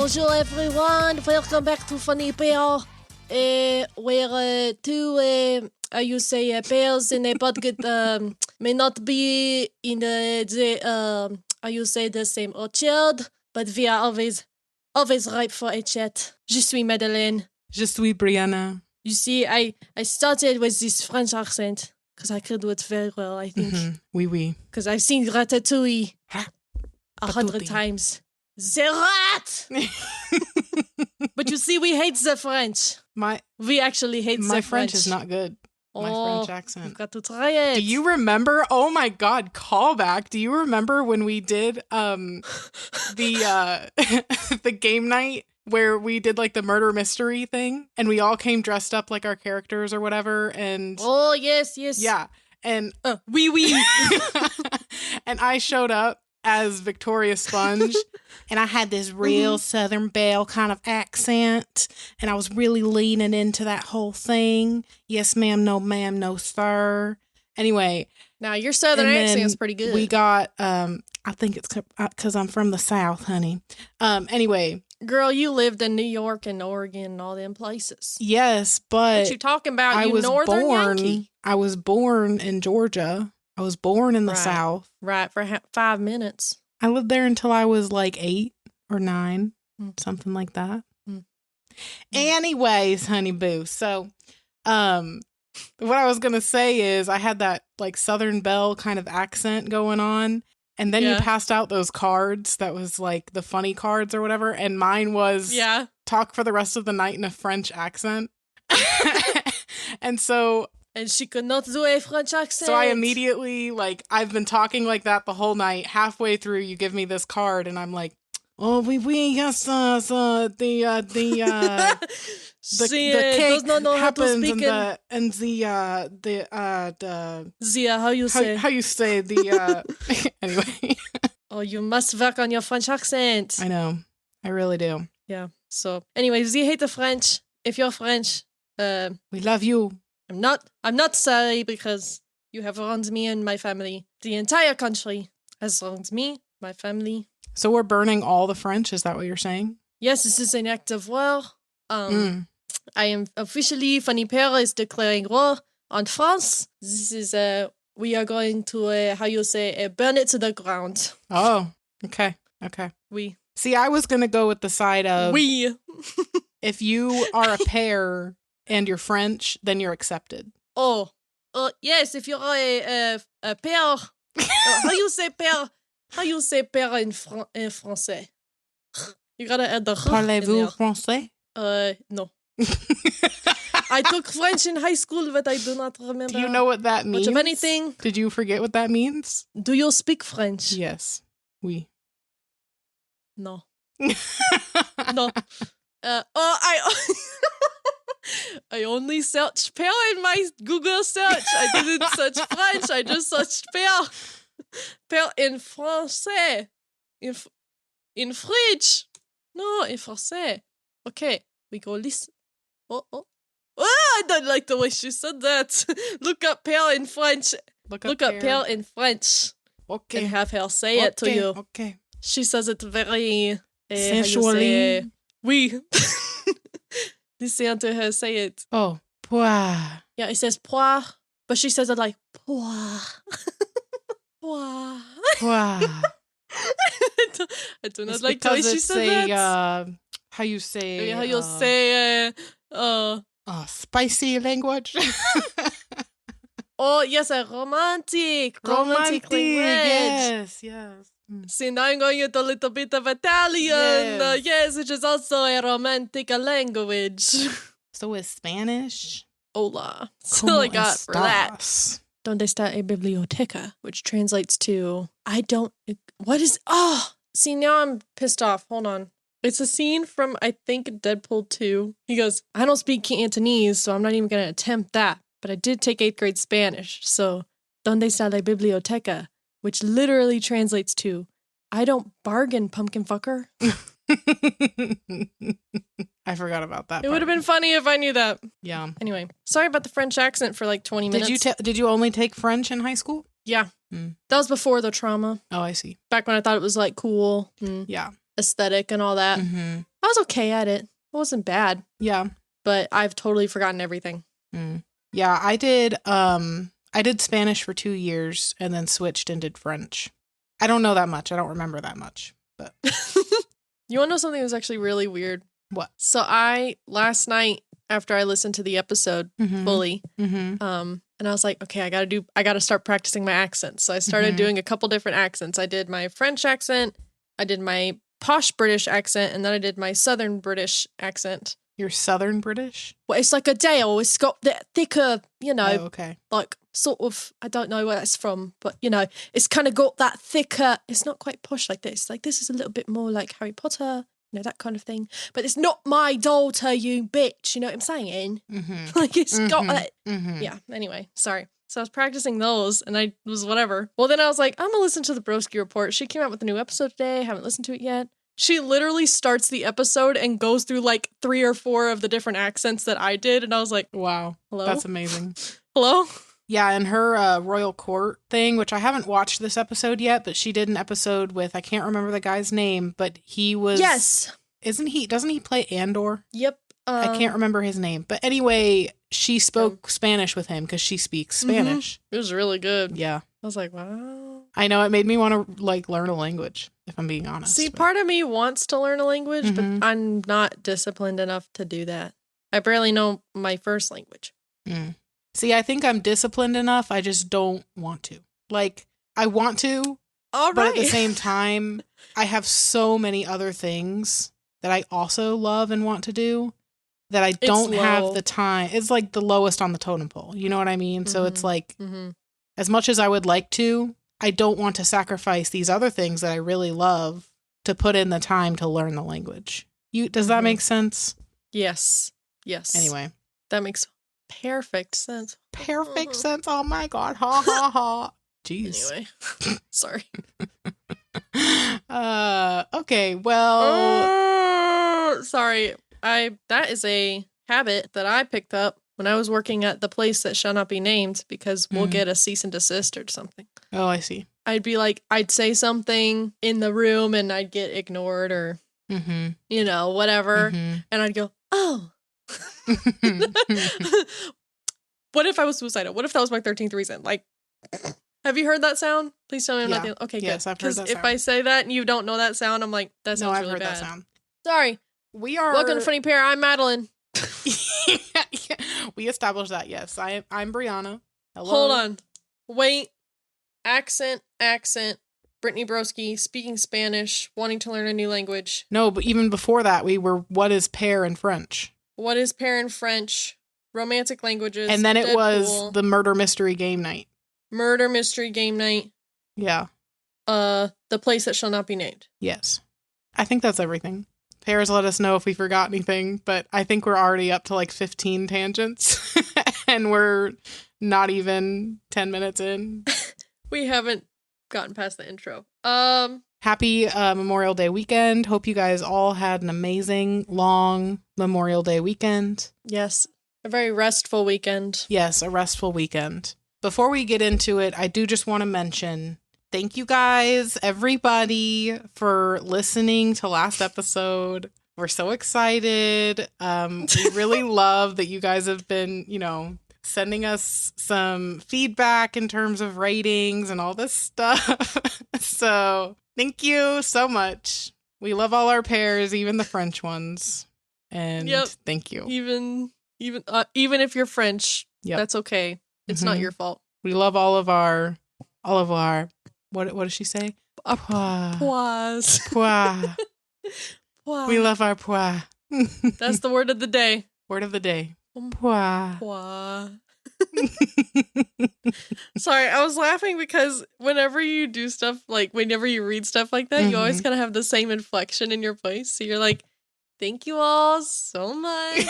Bonjour everyone, welcome back to Funny Pear. Where two, you say pears in a bucket may not be in the you say the same orchard, but we are always ripe for a chat. Je suis Madeleine. Je suis Brianna. You see, I started with this French accent because I could do it very well, I think. Mm-hmm. Oui, oui. Because I've seen Ratatouille 100 times. The rat! But you see, we hate the French. We actually hate the French. My French is not good. My French accent. You've got to try it. Do you remember? Oh my God, callback. Do you remember when we did the game night where we did like the murder mystery thing and we all came dressed up like our characters or whatever? And oh, yes. Yeah. And oui. and I showed up as Victoria Sponge and I had this real Southern Belle kind of accent and I was really leaning into that whole thing. Yes, ma'am, no, sir. Anyway. Now, your Southern accent's pretty good. We got, I think it's because I'm from the South, honey. Anyway. Girl, you lived in New York and Oregon and all them places. Yes, but what you talking about? I was Northern Yankee? I was born in Georgia. I was born in the South. Right, for 5 minutes. I lived there until I was like 8 or 9, something like that. Anyways, honey boo. So, what I was going to say is I had that like Southern Belle kind of accent going on. And then you passed out those cards that was like the funny cards or whatever. And mine was talk for the rest of the night in a French accent. And she could not do a French accent. So I immediately, like, I've been talking like that the whole night. Halfway through, you give me this card, and I'm like, oh, oui, yes, the cake happens, how you say? How you say the, anyway. Oh, you must work on your French accent. I know. I really do. Yeah. So, anyways, you hate the French. If you're French, we love you. I'm not sorry because you have wronged me and my family. The entire country has wronged me, my family. So we're burning all the French, is that what you're saying? Yes, this is an act of war. I am officially, Funny Pear is declaring war on France. This is, we are going to, burn it to the ground. Oh, okay. Oui. See, I was going to go with the side of... Oui. If you are a pear and you're French, then you're accepted. Oh, yes, if you're a pear... how you say pear? How you say pear in français? You gotta add the... Parlez-vous français? No. I took French in high school, but I do not remember. Do you know what that means? Much of anything. Did you forget what that means? Do you speak French? Yes. Oui. No. No. I only searched pear in my Google search. I didn't search French. I just searched pear. Pear in français. In French. No, in français. Okay, we go listen. Oh, I don't like the way she said that. Look up pear in French. Look up pear in French. Okay. And have her say it to you. Okay. She says it very... sensually. Oui. Listen to her say it. Oh, poire. Yeah, it says poire, but she says it like poire. Poire. Poire. I do not like the way she says that. How you say... How you say... spicy language. Oh, yes, a romantic language. Yes. See, now I'm going into a little bit of Italian. Yes, which is also a romantic language. So is Spanish. Hola. That's all I got for that. Donde está a biblioteca? Which translates to, see, now I'm pissed off. Hold on. It's a scene from, I think, Deadpool 2. He goes, I don't speak Cantonese, so I'm not even going to attempt that. But I did take 8th grade Spanish, so donde está la biblioteca? Which literally translates to, I don't bargain, pumpkin fucker. I forgot about that. It would have been funny if I knew that. Yeah. Anyway, sorry about the French accent for like 20 minutes. Did you only take French in high school? Yeah. That was before the trauma. Oh, I see. Back when I thought it was like cool. Yeah. Aesthetic and all that. I was okay at it. It wasn't bad. Yeah. But I've totally forgotten everything. Yeah, I did Spanish for 2 years and then switched and did French. I don't know that much. I don't remember that much. But you want to know something that was actually really weird? What? So last night after I listened to the episode fully, and I was like, okay, I gotta start practicing my accents. So I started doing a couple different accents. I did my French accent, I did my posh British accent, and then I did my Southern British accent. You're Southern British? Well, it's like a Dale. It's got that thicker, okay. like sort of, I don't know where that's from, but it's kind of got that thicker, it's not quite posh like this. Like this is a little bit more like Harry Potter, that kind of thing. But it's not my daughter, you bitch. You know what I'm saying? Like it's got that. Yeah, anyway, sorry. So I was practicing those and I was whatever. Well, then I was like, I'm going to listen to the Broski Report. She came out with a new episode today. I haven't listened to it yet. She literally starts the episode and goes through like 3 or 4 of the different accents that I did. And I was like, wow, hello? That's amazing. Hello? Yeah, and her Royal Court thing, which I haven't watched this episode yet, but she did an episode with, I can't remember the guy's name, but he was... Yes. Doesn't he play Andor? Yep. I can't remember his name. But anyway, she spoke Spanish with him because she speaks Spanish. It was really good. Yeah. I was like, wow. I know, it made me want to like learn a language, if I'm being honest. See, part of me wants to learn a language, but I'm not disciplined enough to do that. I barely know my first language. See, I think I'm disciplined enough. I just don't want to. Like, I want to, but at the same time, I have so many other things that I also love and want to do that I don't have the time. It's like the lowest on the totem pole. You know what I mean? So it's like, as much as I would like to, I don't want to sacrifice these other things that I really love to put in the time to learn the language. Does that make sense? Yes. Yes. Anyway. That makes perfect sense. Perfect sense. Oh my God. Ha ha ha. Jeez. Anyway. Sorry. Okay. Well. Sorry. That is a habit that I picked up when I was working at the place that shall not be named because we'll get a cease and desist or something. Oh, I see. I'd be like, I'd say something in the room and I'd get ignored or, whatever. And I'd go, oh. What if I was suicidal? What if that was my 13th reason? Like, have you heard that sound? Please tell me I'm not the... Okay, yes, good. I've heard that sound. If I say that and you don't know that sound, I'm like, that sounds really bad. No, I've heard that sound. Sorry. We are... Welcome to Funny Pear. I'm Madeleine. We established that, yes. I'm Brianna. Hello. Hold on. Wait. Accent. Brittany Broski, speaking Spanish, wanting to learn a new language. No, but even before that, we were, what is pear in French? What is pear in French? Romantic languages. And then it was the murder mystery game night. Murder mystery game night. Yeah. The place that shall not be named. Yes. I think that's everything. Pears, let us know if we forgot anything, but I think we're already up to like 15 tangents and we're not even 10 minutes in. We haven't gotten past the intro. Happy Memorial Day weekend. Hope you guys all had an amazing, long Memorial Day weekend. Yes, a very restful weekend. Yes, a restful weekend. Before we get into it, I do just want to mention, thank you guys, everybody, for listening to last episode. We're so excited. We really love that you guys have been, sending us some feedback in terms of ratings and all this stuff. So thank you so much. We love all our pairs, even the French ones. And thank you. Even if you're French, that's okay. It's not your fault. We love all of our, what does she say? Pois. Pois. We love our pois. That's the word of the day. Word of the day. Pois. Pois. Sorry, I was laughing because whenever you do stuff, like whenever you read stuff like that, you always kind of have the same inflection in your voice. So you're like, thank you all so much. It's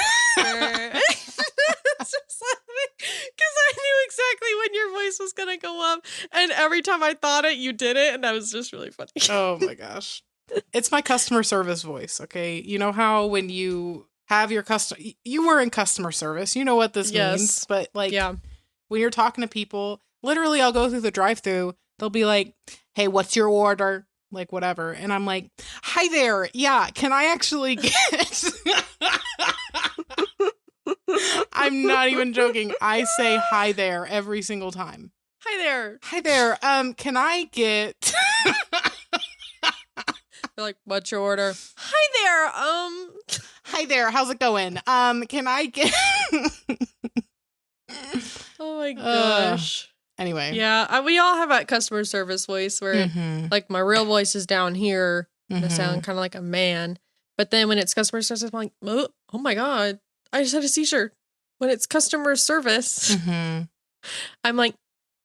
just laughing because I knew exactly when your voice was going to go up. And every time I thought it, you did it. And that was just really funny. Oh my gosh. It's my customer service voice, okay? You know how when you have your you were in customer service, you know what this means, but when you're talking to people, literally I'll go through the drive-thru, they'll be like, hey, what's your order? like whatever. And I'm like, hi there. Yeah, can I actually get... I'm not even joking. I say hi there every single time. Hi there. Hi there. Can I get... They're like, what's your order? Hi there. Hi there. How's it going? Can I get... Oh my gosh. Anyway. Yeah, we all have that customer service voice where like my real voice is down here and I sound kind of like a man. But then when it's customer service, I'm like, oh my God, I just had a seizure. When it's customer service, I'm like,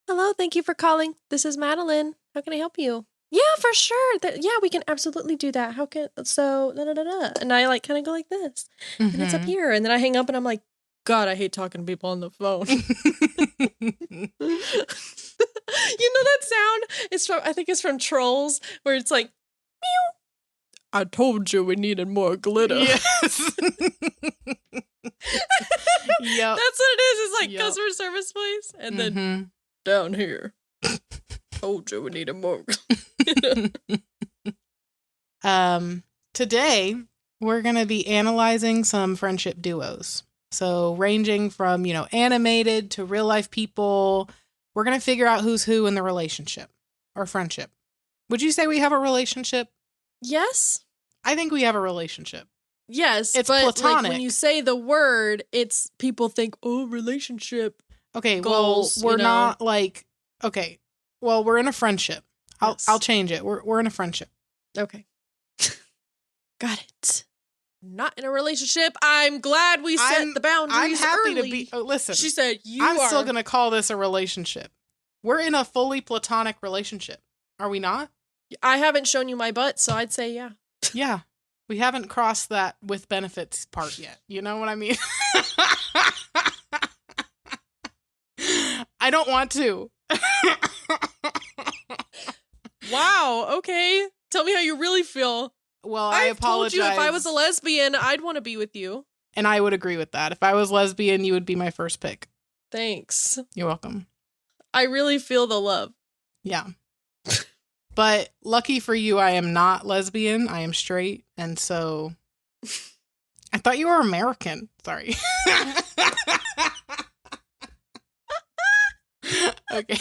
hello, thank you for calling. This is Madeleine. How can I help you? Yeah, for sure. Yeah, we can absolutely do that. How can, so, da da da da. And I like kind of go like this. And it's up here. And then I hang up and I'm like, God, I hate talking to people on the phone. You know that sound? It's from, I think it's from Trolls, where it's like, meow. I told you we needed more glitter. Yes. Yep. That's what it is. It's like customer service voice. And then down here, told you we needed more glitter. Today, we're going to be analyzing some friendship duos. So ranging from, animated to real life people, we're going to figure out who's who in the relationship or friendship. Would you say we have a relationship? Yes. I think we have a relationship. Yes. It's but platonic. Like when you say the word, it's people think, oh, relationship. Okay. Goals, well, we're not like, okay. Well, we're in a friendship. I'll change it. We're in a friendship. Okay. Got it. Not in a relationship. I'm glad we set the boundaries. I'm happy early. to be. Oh, listen, she said I'm still going to call this a relationship. We're in a fully platonic relationship. Are we not? I haven't shown you my butt, so I'd say yeah. Yeah. We haven't crossed that with benefits part yet. You know what I mean? I don't want to. Wow. Okay. Tell me how you really feel. Well, I apologize. Told you if I was a lesbian, I'd want to be with you. And I would agree with that. If I was lesbian, you would be my first pick. Thanks. You're welcome. I really feel the love. Yeah. But lucky for you, I am not lesbian. I am straight. And so I thought you were American. Sorry. Okay.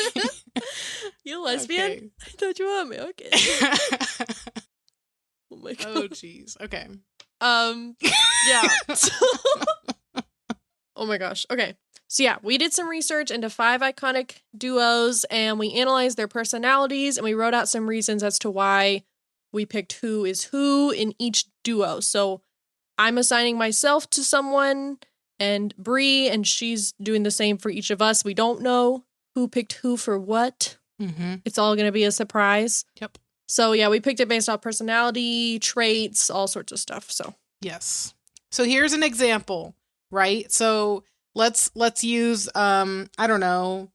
You lesbian? Okay. I thought you were American. Oh my God. Oh jeez. Okay. Yeah. Oh my gosh. Okay. So yeah, we did some research into 5 iconic duos and we analyzed their personalities and we wrote out some reasons as to why we picked who is who in each duo. So I'm assigning myself to someone and Bree, and she's doing the same for each of us. We don't know who picked who for what. It's all going to be a surprise. Yep. So yeah, we picked it based off personality, traits, all sorts of stuff. So yes. So here's an example, right? So let's use I don't know,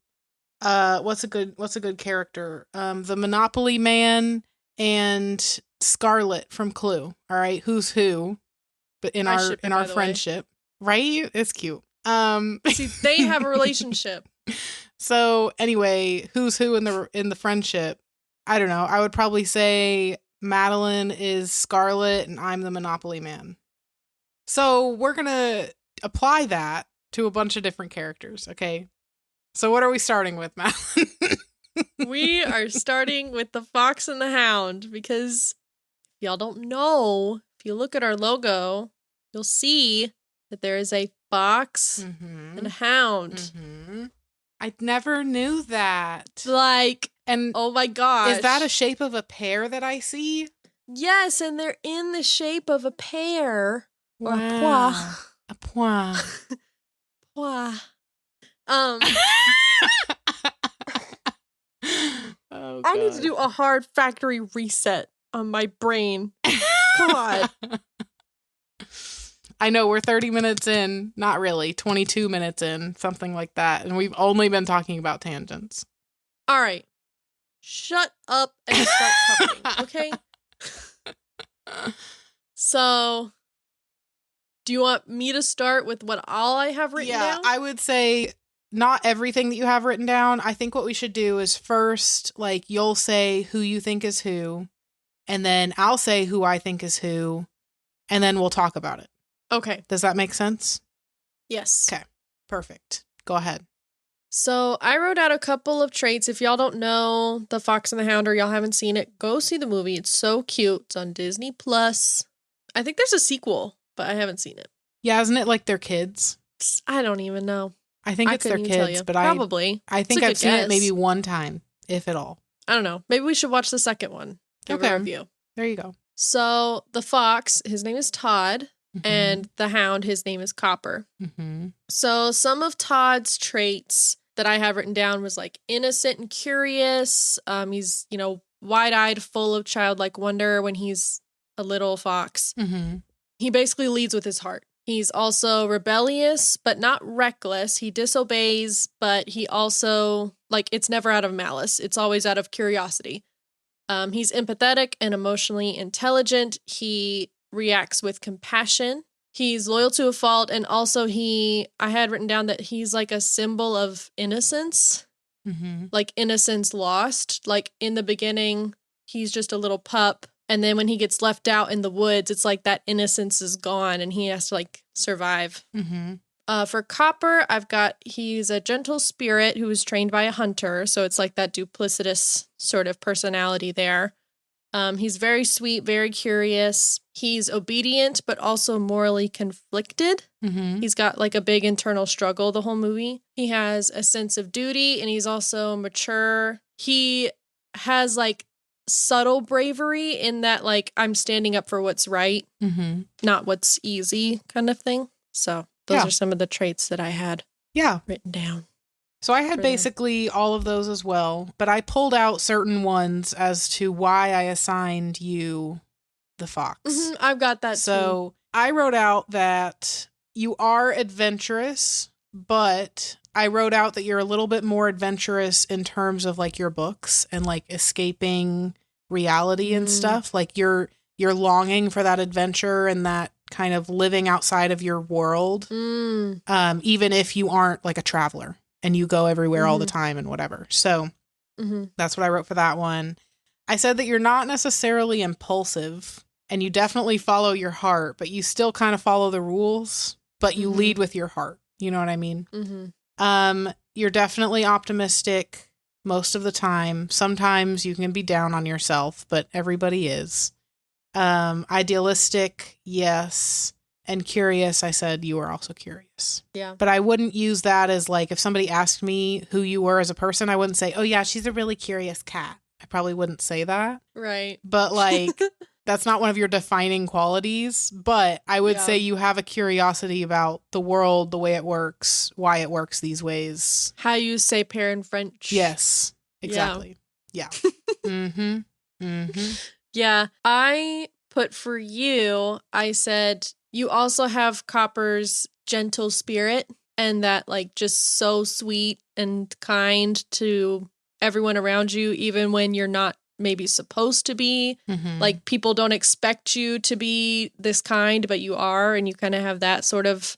what's a good character? The Monopoly Man and Scarlet from Clue. All right, who's who? But in our friendship, right? It's cute. See, they have a relationship. So anyway, who's who in the friendship? I don't know. I would probably say Madeleine is Scarlet and I'm the Monopoly Man. So we're going to apply that to a bunch of different characters, okay? So what are we starting with, Madeleine? We are starting with the Fox and the Hound because if y'all don't know, if you look at our logo, you'll see that there is a fox and a hound. I never knew that. Like, and oh my gosh. Is that a shape of a pear that I see? Yes, and they're in the shape of a pear. Wow. Or a pois. A pois. Pois. Oh, I need to do a hard factory reset on my brain. God. I know we're 30 minutes in, not really, 22 minutes in, something like that. And we've only been talking about tangents. All right. Shut up and start talking, okay? So, do you want me to start with what all I have written down? Yeah, I would say not everything that you have written down. I think what we should do is first, like, you'll say who you think is who. and then I'll say who I think is who, and then we'll talk about it. Okay. Does that make sense? Yes. Okay. Perfect. Go ahead. So I wrote out a couple of traits. If y'all don't know The Fox and the Hound or y'all haven't seen it, go see the movie. It's so cute. It's on Disney Plus. I think there's a sequel, but I haven't seen it. Yeah, isn't it like their kids? I don't even know. I think it's their kids, but probably. I think I've seen it maybe one time, if at all. I don't know. Maybe we should watch the second one. Give a review. There you go. So the fox, his name is Tod, and the hound, his name is Copper. So some of Todd's traits that I have written down was like innocent and curious. He's, wide-eyed, full of childlike wonder when he's a little fox. He basically leads with his heart. He's also rebellious, but not reckless. He disobeys, but he also, it's never out of malice. It's always out of curiosity. He's empathetic and emotionally intelligent. He reacts with compassion. He's loyal to a fault, and also I had written down that he's like a symbol of innocence, like innocence lost. Like in the beginning, he's just a little pup, and then when he gets left out in the woods, it's like that innocence is gone, and he has to survive. For Copper, he's a gentle spirit who was trained by a hunter, so it's like that duplicitous sort of personality there. He's very sweet, very curious. He's obedient, but also morally conflicted. He's got a big internal struggle the whole movie. He has a sense of duty, and he's also mature. He has subtle bravery in that I'm standing up for what's right, not what's easy kind of thing. So those are some of the traits that I had written down. So I had basically all of those as well, but I pulled out certain ones as to why I assigned you the fox. I've got that too. I wrote out that you are adventurous, but I wrote out that you're a little bit more adventurous in terms of your books and escaping reality and stuff. You're longing for that adventure and that kind of living outside of your world, even if you aren't a traveler. And you go everywhere all the time and whatever. So that's what I wrote for that one. I said that you're not necessarily impulsive and you definitely follow your heart, but you still kind of follow the rules, but you lead with your heart. You know what I mean? You're definitely optimistic most of the time. Sometimes you can be down on yourself, but everybody is. Idealistic, yes. And curious, I said you were also curious. Yeah. But I wouldn't use that as if somebody asked me who you were as a person, I wouldn't say, oh yeah, she's a really curious cat. I probably wouldn't say that. Right. But that's not one of your defining qualities. But I would say you have a curiosity about the world, the way it works, why it works these ways. How you say pear in French. Yes, exactly. Yeah. Yeah. I put for you, I said, you also have Copper's gentle spirit and that just so sweet and kind to everyone around you, even when you're not maybe supposed to be. People don't expect you to be this kind, but you are, and you kind of have that sort of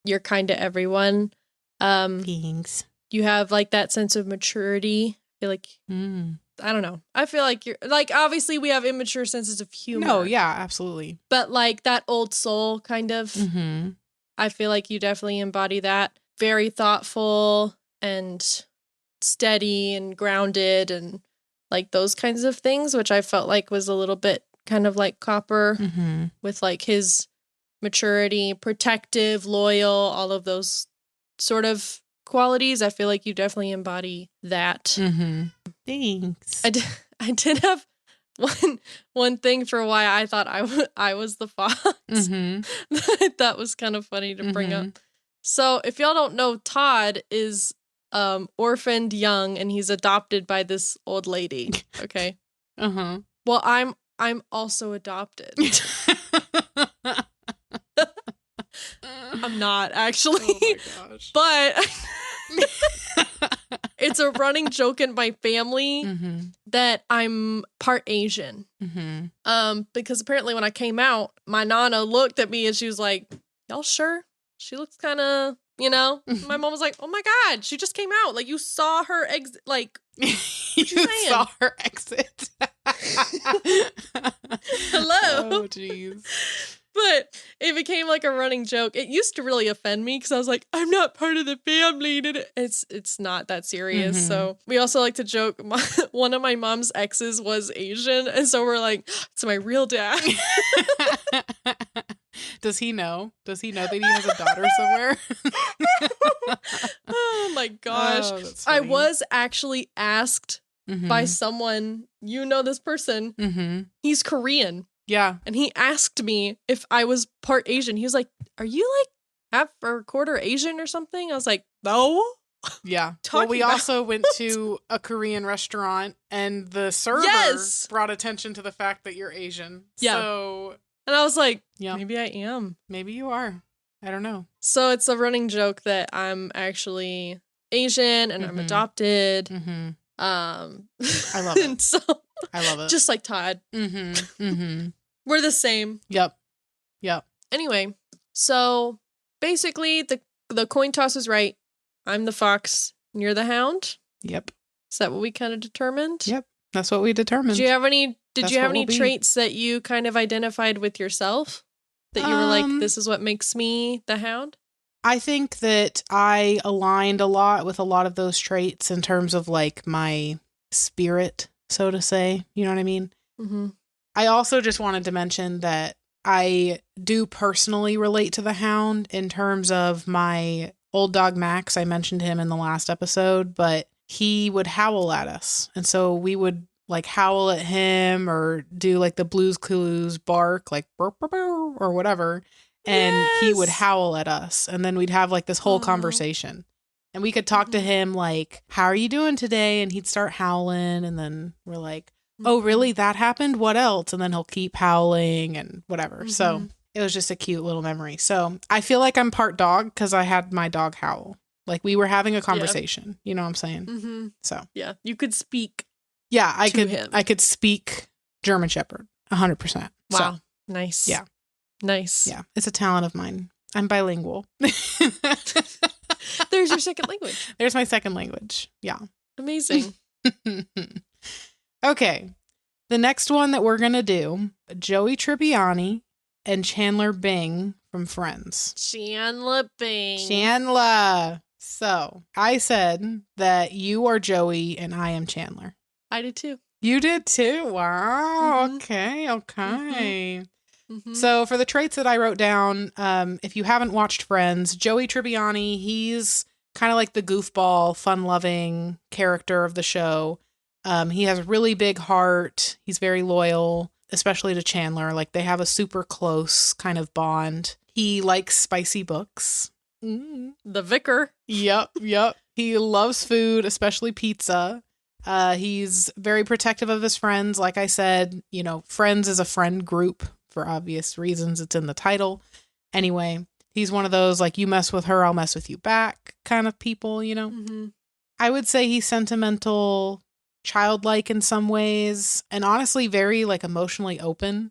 you're kind to everyone. Thanks. You have that sense of maturity. I feel I don't know. I feel like you're obviously we have immature senses of humor. No, yeah, absolutely. But that old soul kind of, I feel like you definitely embody that. Very thoughtful and steady and grounded and those kinds of things, which I felt was a little bit kind of like Copper with his maturity, protective, loyal, all of those sort of qualities. I feel like you definitely embody that. Thanks. I did have one thing for why I thought I was the fox. That I thought was kind of funny to bring up. So if y'all don't know, Tod is orphaned young and he's adopted by this old lady. Okay. Well, I'm also adopted. I'm not actually. Oh my gosh. But it's a running joke in my family that I'm part Asian. Because apparently when I came out, my nana looked at me and she was like, y'all sure? She looks kind of, My mom was like, oh my God, she just came out. You saw her exit. You saw her exit. Hello. Oh, jeez. But it became like a running joke. It used to really offend me because I was like, I'm not part of the family. It's not that serious. Mm-hmm. So we also like to joke. One of my mom's exes was Asian. And so we're like, it's my real dad. Does he know? Does he know that he has a daughter somewhere? Oh my gosh. Oh, that's I funny. was actually asked Mm-hmm. by someone, you know this person. Mm-hmm. He's Korean. Yeah. And he asked me if I was part Asian. He was like, are you like half or quarter Asian or something? I was like, no. Yeah. Talking Well, we about- also went to a Korean restaurant and the server Yes. brought attention to the fact that you're Asian. Yeah. So, And I was like, yeah, maybe I am. maybe you are. I don't know. So it's a running joke that I'm actually Asian and I'm Mhm. adopted. Mm-hmm. I love it. And so, I love it. just like Todd, Mm-hmm. Mm-hmm. we're the same. Yep. Yep. Anyway, so basically the coin toss is right. I'm the fox and you're the hound. Yep. Is that what we kind of determined? Yep. That's what we determined. Did you have any That's what we'll be. traits that you kind of identified with yourself? That you were like, this is what makes me the hound? I think that I aligned a lot with a lot of those traits in terms of like my spirit, so to say. You know what I mean? Mm-hmm. I also just wanted to mention that I do personally relate to the hound in terms of my old dog Max. I mentioned him in the last episode, but he would howl at us. And so we would like howl at him or do like the Blues Clues bark, like burr, burr, burr, or whatever. And he would Yes! howl at us. And then we'd have like this whole Aw. conversation. And we could talk to him like, how are you doing today? And he'd start howling. And then we're like, oh, really? That happened? What else? And then he'll keep howling and whatever. So Mhm. it was just a cute little memory. So I feel like I'm part dog because I had my dog howl. Like we were having a conversation. You know what I'm saying? Mm-hmm. So Yeah, you could speak. yeah, To him. I could speak German Shepherd 100%. Wow. So, Nice. Yeah. Nice. yeah, it's a talent of mine. I'm bilingual. There's your second language. There's my second language. Yeah. Amazing. Okay. The next one that we're going to do, Joey Tribbiani and Chandler Bing from Friends. Chandler Bing. Chandler. So I said that you are Joey and I am Chandler. I did too. You did too? Wow. Mhm. Okay. Okay. Mhm. So for the traits that I wrote down, if you haven't watched Friends, Joey Tribbiani, he's kind of like the goofball, fun-loving character of the show. He has a really big heart. He's very loyal, especially to Chandler. Like they have a super close kind of bond. He likes spicy books. The vicar. Yep. He loves food, especially pizza. He's very protective of his friends. Like I said, you know, Friends is a friend group for obvious reasons. It's in the title. Anyway, he's one of those like you mess with her, I'll mess with you back kind of people, you know. Mm-hmm. I would say he's sentimental, childlike in some ways, and honestly very like emotionally open.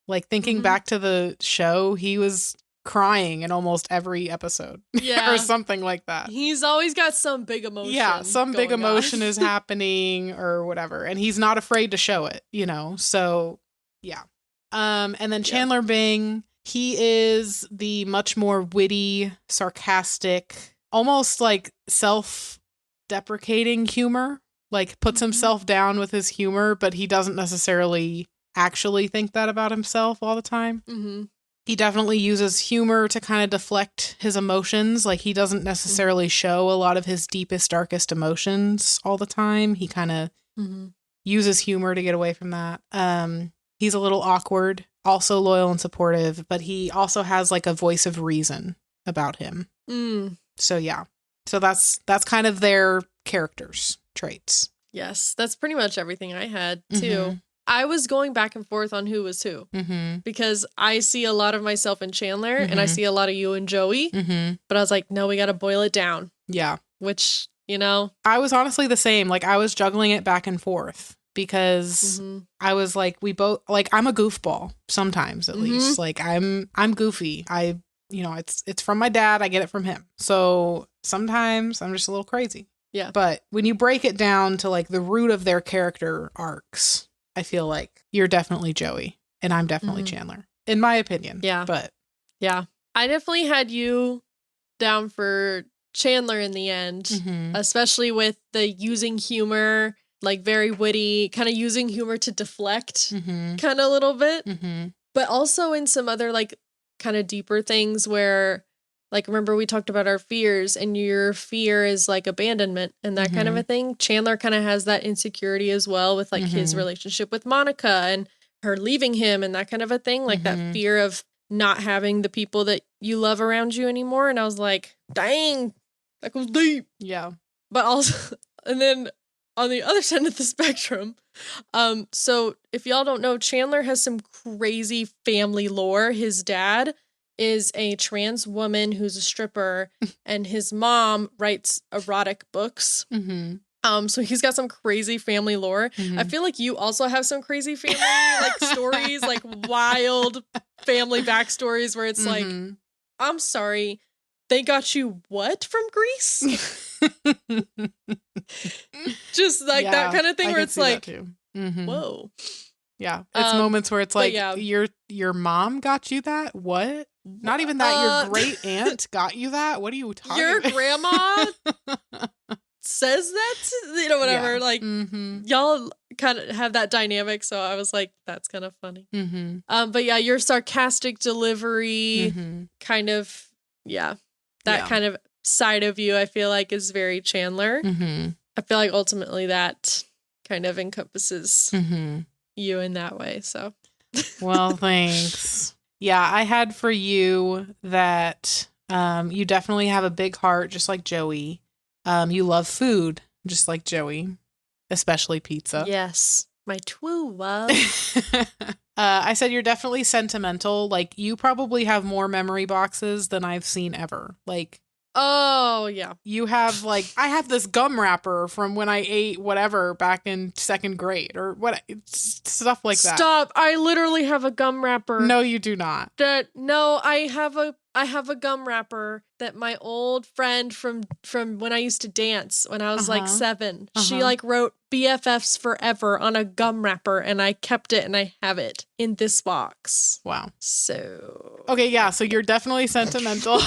Like thinking Mhm. back to the show, he was crying in almost every episode Yeah. or something like that. He's always got some big emotion. Yeah, some big going emotion on. is happening or whatever, and he's not afraid to show it, you know. So, yeah. And then Yeah. Chandler Bing, he is the much more witty, sarcastic, almost like self-deprecating humor. Like puts Mhm. himself down with his humor, but he doesn't necessarily actually think that about himself all the time. Mm-hmm. He definitely uses humor to kind of deflect his emotions. Like he doesn't necessarily show a lot of his deepest, darkest emotions all the time. He kind of Mm-hmm. uses humor to get away from that. He's a little awkward, also loyal and supportive, but he also has like a voice of reason about him. Mm. So yeah. So that's kind of their characters, traits. Yes, that's pretty much everything I had too. Mhm. I was going back and forth on who was who Mm-hmm. because I see a lot of myself in Chandler and I Mhm. see a lot of you in Joey, Mm-hmm. but I was like, no, we got to boil it down, Yeah. which, you know. I was honestly the same. Like I was juggling it back and forth because Mhm. I was like, we both like I'm a goofball sometimes at Mhm. least. Like I'm goofy. You know, it's from my dad. I get it from him. So sometimes I'm just a little crazy. Yeah. But when you break it down to like the root of their character arcs, I feel like you're definitely Joey and I'm definitely Chandler, in my opinion. Yeah. But yeah, I definitely had you down for Chandler in the end, especially with the using humor, like very witty, kind of using humor to deflect kind of a little bit. But also in some other like kind of deeper things where, like, remember we talked about our fears and your fear is like abandonment and that kind of a thing. Chandler kind of has that insecurity as well with like his relationship with Monica and her leaving him and that kind of a thing. Like that fear of not having the people that you love around you anymore. And I was like, dang, that goes deep. Yeah. But also, and then on the other side of the spectrum, so if y'all don't know, Chandler has some crazy family lore. His dad is a trans woman who's a stripper, and his mom writes erotic books. So he's got some crazy family lore. I feel like you also have some crazy family like stories, like wild family backstories where it's like, I'm sorry, they got you what from Greece? Just like that kind of thing where it's like, whoa. Yeah. It's moments where it's like, your mom got you that? What? Not even that your great aunt got you that? What are you talking about? Your grandma says that, whatever. Like, y'all kind of have that dynamic. So I was like, that's kind of funny. But yeah, your sarcastic delivery kind of, that kind of side of you, I feel like is very Chandler. I feel like ultimately that kind of encompasses you in that way. So, well, thanks. Yeah, I had for you that you definitely have a big heart, just like Joey. You love food, just like Joey, especially pizza. Yes, my true love. I said you're definitely sentimental. Like, you probably have more memory boxes than I've seen ever. Like, oh, yeah. You have, like, I have this gum wrapper from when I ate whatever back in 2nd grade or what, stuff like that. Stop. I literally have a gum wrapper. No, you do not. I have a gum wrapper that my old friend from when I used to dance when I was like 7. She like wrote BFFs forever on a gum wrapper and I kept it and I have it in this box. Wow. So. Okay, yeah, so you're definitely sentimental.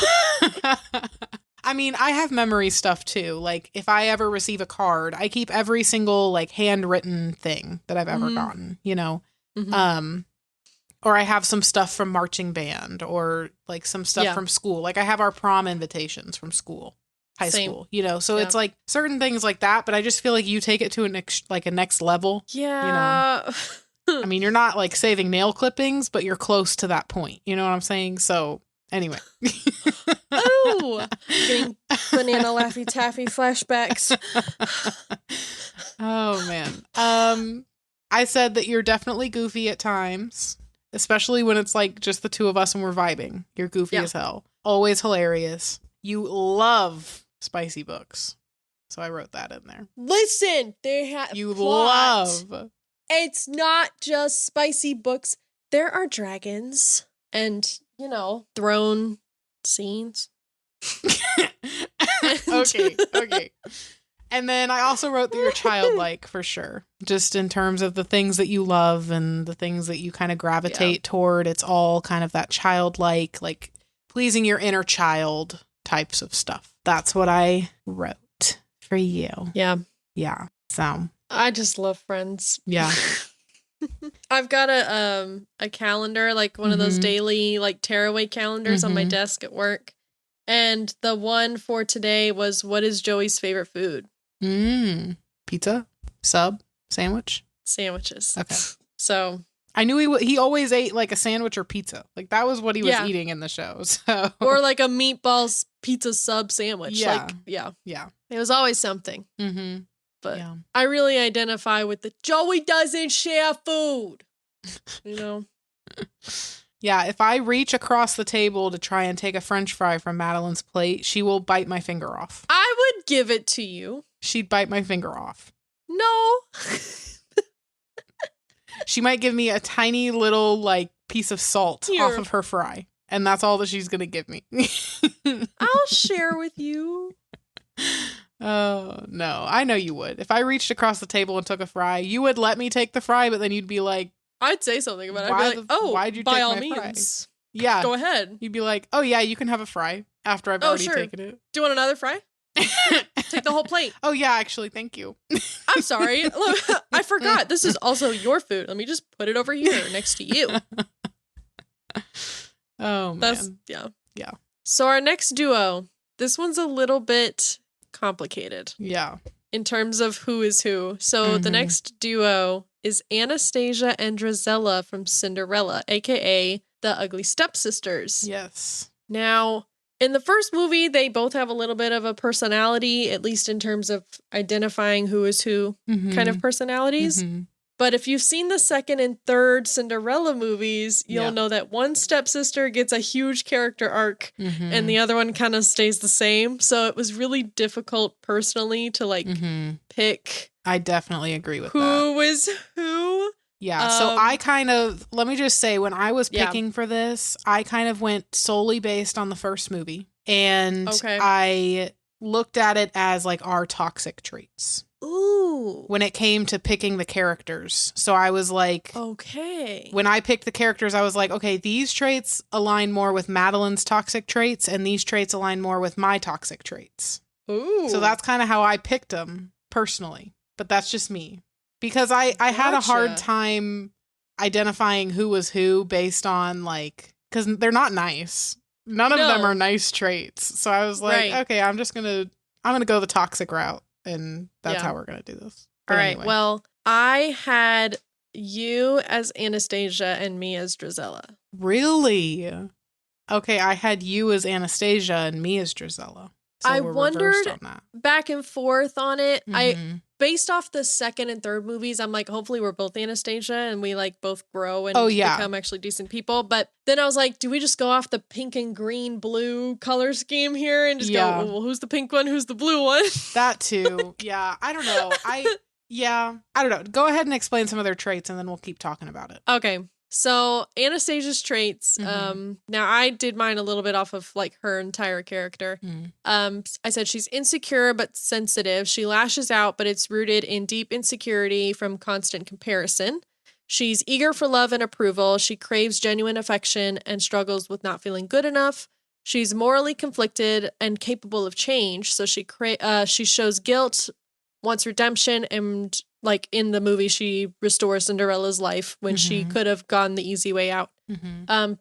I mean, I have memory stuff too. Like, if I ever receive a card, I keep every single like handwritten thing that I've ever gotten, or I have some stuff from marching band or like some stuff from school. Like, I have our prom invitations from school, high school, so it's like certain things like that. But I just feel like you take it to a next level. Yeah. I mean, you're not like saving nail clippings, but you're close to that point. You know what I'm saying? So anyway. Oh, getting banana Laffy Taffy flashbacks. Oh, man. I said that you're definitely goofy at times, especially when it's like just the two of us and we're vibing. You're goofy as hell. Always hilarious. You love spicy books. So I wrote that in there. Listen, they have you plot. Love. It's not just spicy books. There are dragons and, throne scenes. Okay. And then I also wrote that you're childlike for sure. Just in terms of the things that you love and the things that you kind of gravitate toward. It's all kind of that childlike, like pleasing your inner child types of stuff. That's what I wrote for you. Yeah. Yeah. So I just love Friends. Yeah. I've got a calendar, like one of those daily like tearaway calendars on my desk at work. And the one for today was, what is Joey's favorite food? Pizza? Sub? Sandwich? Sandwiches. Okay. So I knew he always ate like a sandwich or pizza. Like that was what he was eating in the show. So. Or like a meatballs pizza sub sandwich. Yeah. Like, yeah. Yeah. It was always something. But I really identify with the Joey doesn't share food. Yeah, if I reach across the table to try and take a French fry from Madeleine's plate, she will bite my finger off. I would give it to you. She'd bite my finger off. No. She might give me a tiny little like piece of salt off of her fry. And that's all that she's going to give me. I'll share with you. Oh, no. I know you would. If I reached across the table and took a fry, you would let me take the fry, but then you'd be like, I'd say something about it. I'd be like, why'd you by take all my means. fry? Yeah. Go ahead. You'd be like, oh, yeah, you can have a fry after I've already sure. taken it. Do you want another fry? Take the whole plate. Oh, yeah, actually, thank you. I'm sorry. Look, I forgot. This is also your food. Let me just put it over here next to you. Oh, man. Yeah. Yeah. So our next duo, this one's a little bit complicated. Yeah. In terms of who is who. So the next duo is Anastasia and Drizella from Cinderella, aka the Ugly Stepsisters. Yes. Now, in the first movie, they both have a little bit of a personality, at least in terms of identifying who is who kind of personalities. Mm-hmm. But if you've seen the second and third Cinderella movies, you'll know that one stepsister gets a huge character arc and the other one kind of stays the same. So it was really difficult personally to pick. I definitely agree with that. Who is who? Yeah, so I kind of, let me just say, when I was picking for this, I kind of went solely based on the first movie. And I looked at it as like our toxic traits. Ooh. When it came to picking the characters. So I was like, when I picked the characters, I was like, okay, these traits align more with Madeleine's toxic traits, and these traits align more with my toxic traits. Ooh. So that's kind of how I picked them personally. But that's just me. Because I had a hard time identifying who was who based on like, because they're not nice. None of them are nice traits. So I was like, okay, I'm gonna go the toxic route, and that's how we're gonna do this. But all right. Anyway. Well, I had you as Anastasia and me as Drizella. Really? Okay, I had you as Anastasia and me as Drizella. So I we're wondered on that. Back and forth on it. Based off the second and third movies, I'm like, hopefully we're both Anastasia and we like both grow and become actually decent people. But then I was like, do we just go off the pink and green blue color scheme here and just go, well, who's the pink one? Who's the blue one? That too. Yeah. I don't know. I don't know. Go ahead and explain some of their traits and then we'll keep talking about it. Okay. So Anastasia's traits, now I did mine a little bit off of like her entire character. I said she's insecure but sensitive. She lashes out, but it's rooted in deep insecurity from constant comparison. She's eager for love and approval. She craves genuine affection and struggles with not feeling good enough. She's morally conflicted and capable of change. So she shows guilt, wants redemption, and like in the movie, she restores Cinderella's life when she could have gone the easy way out.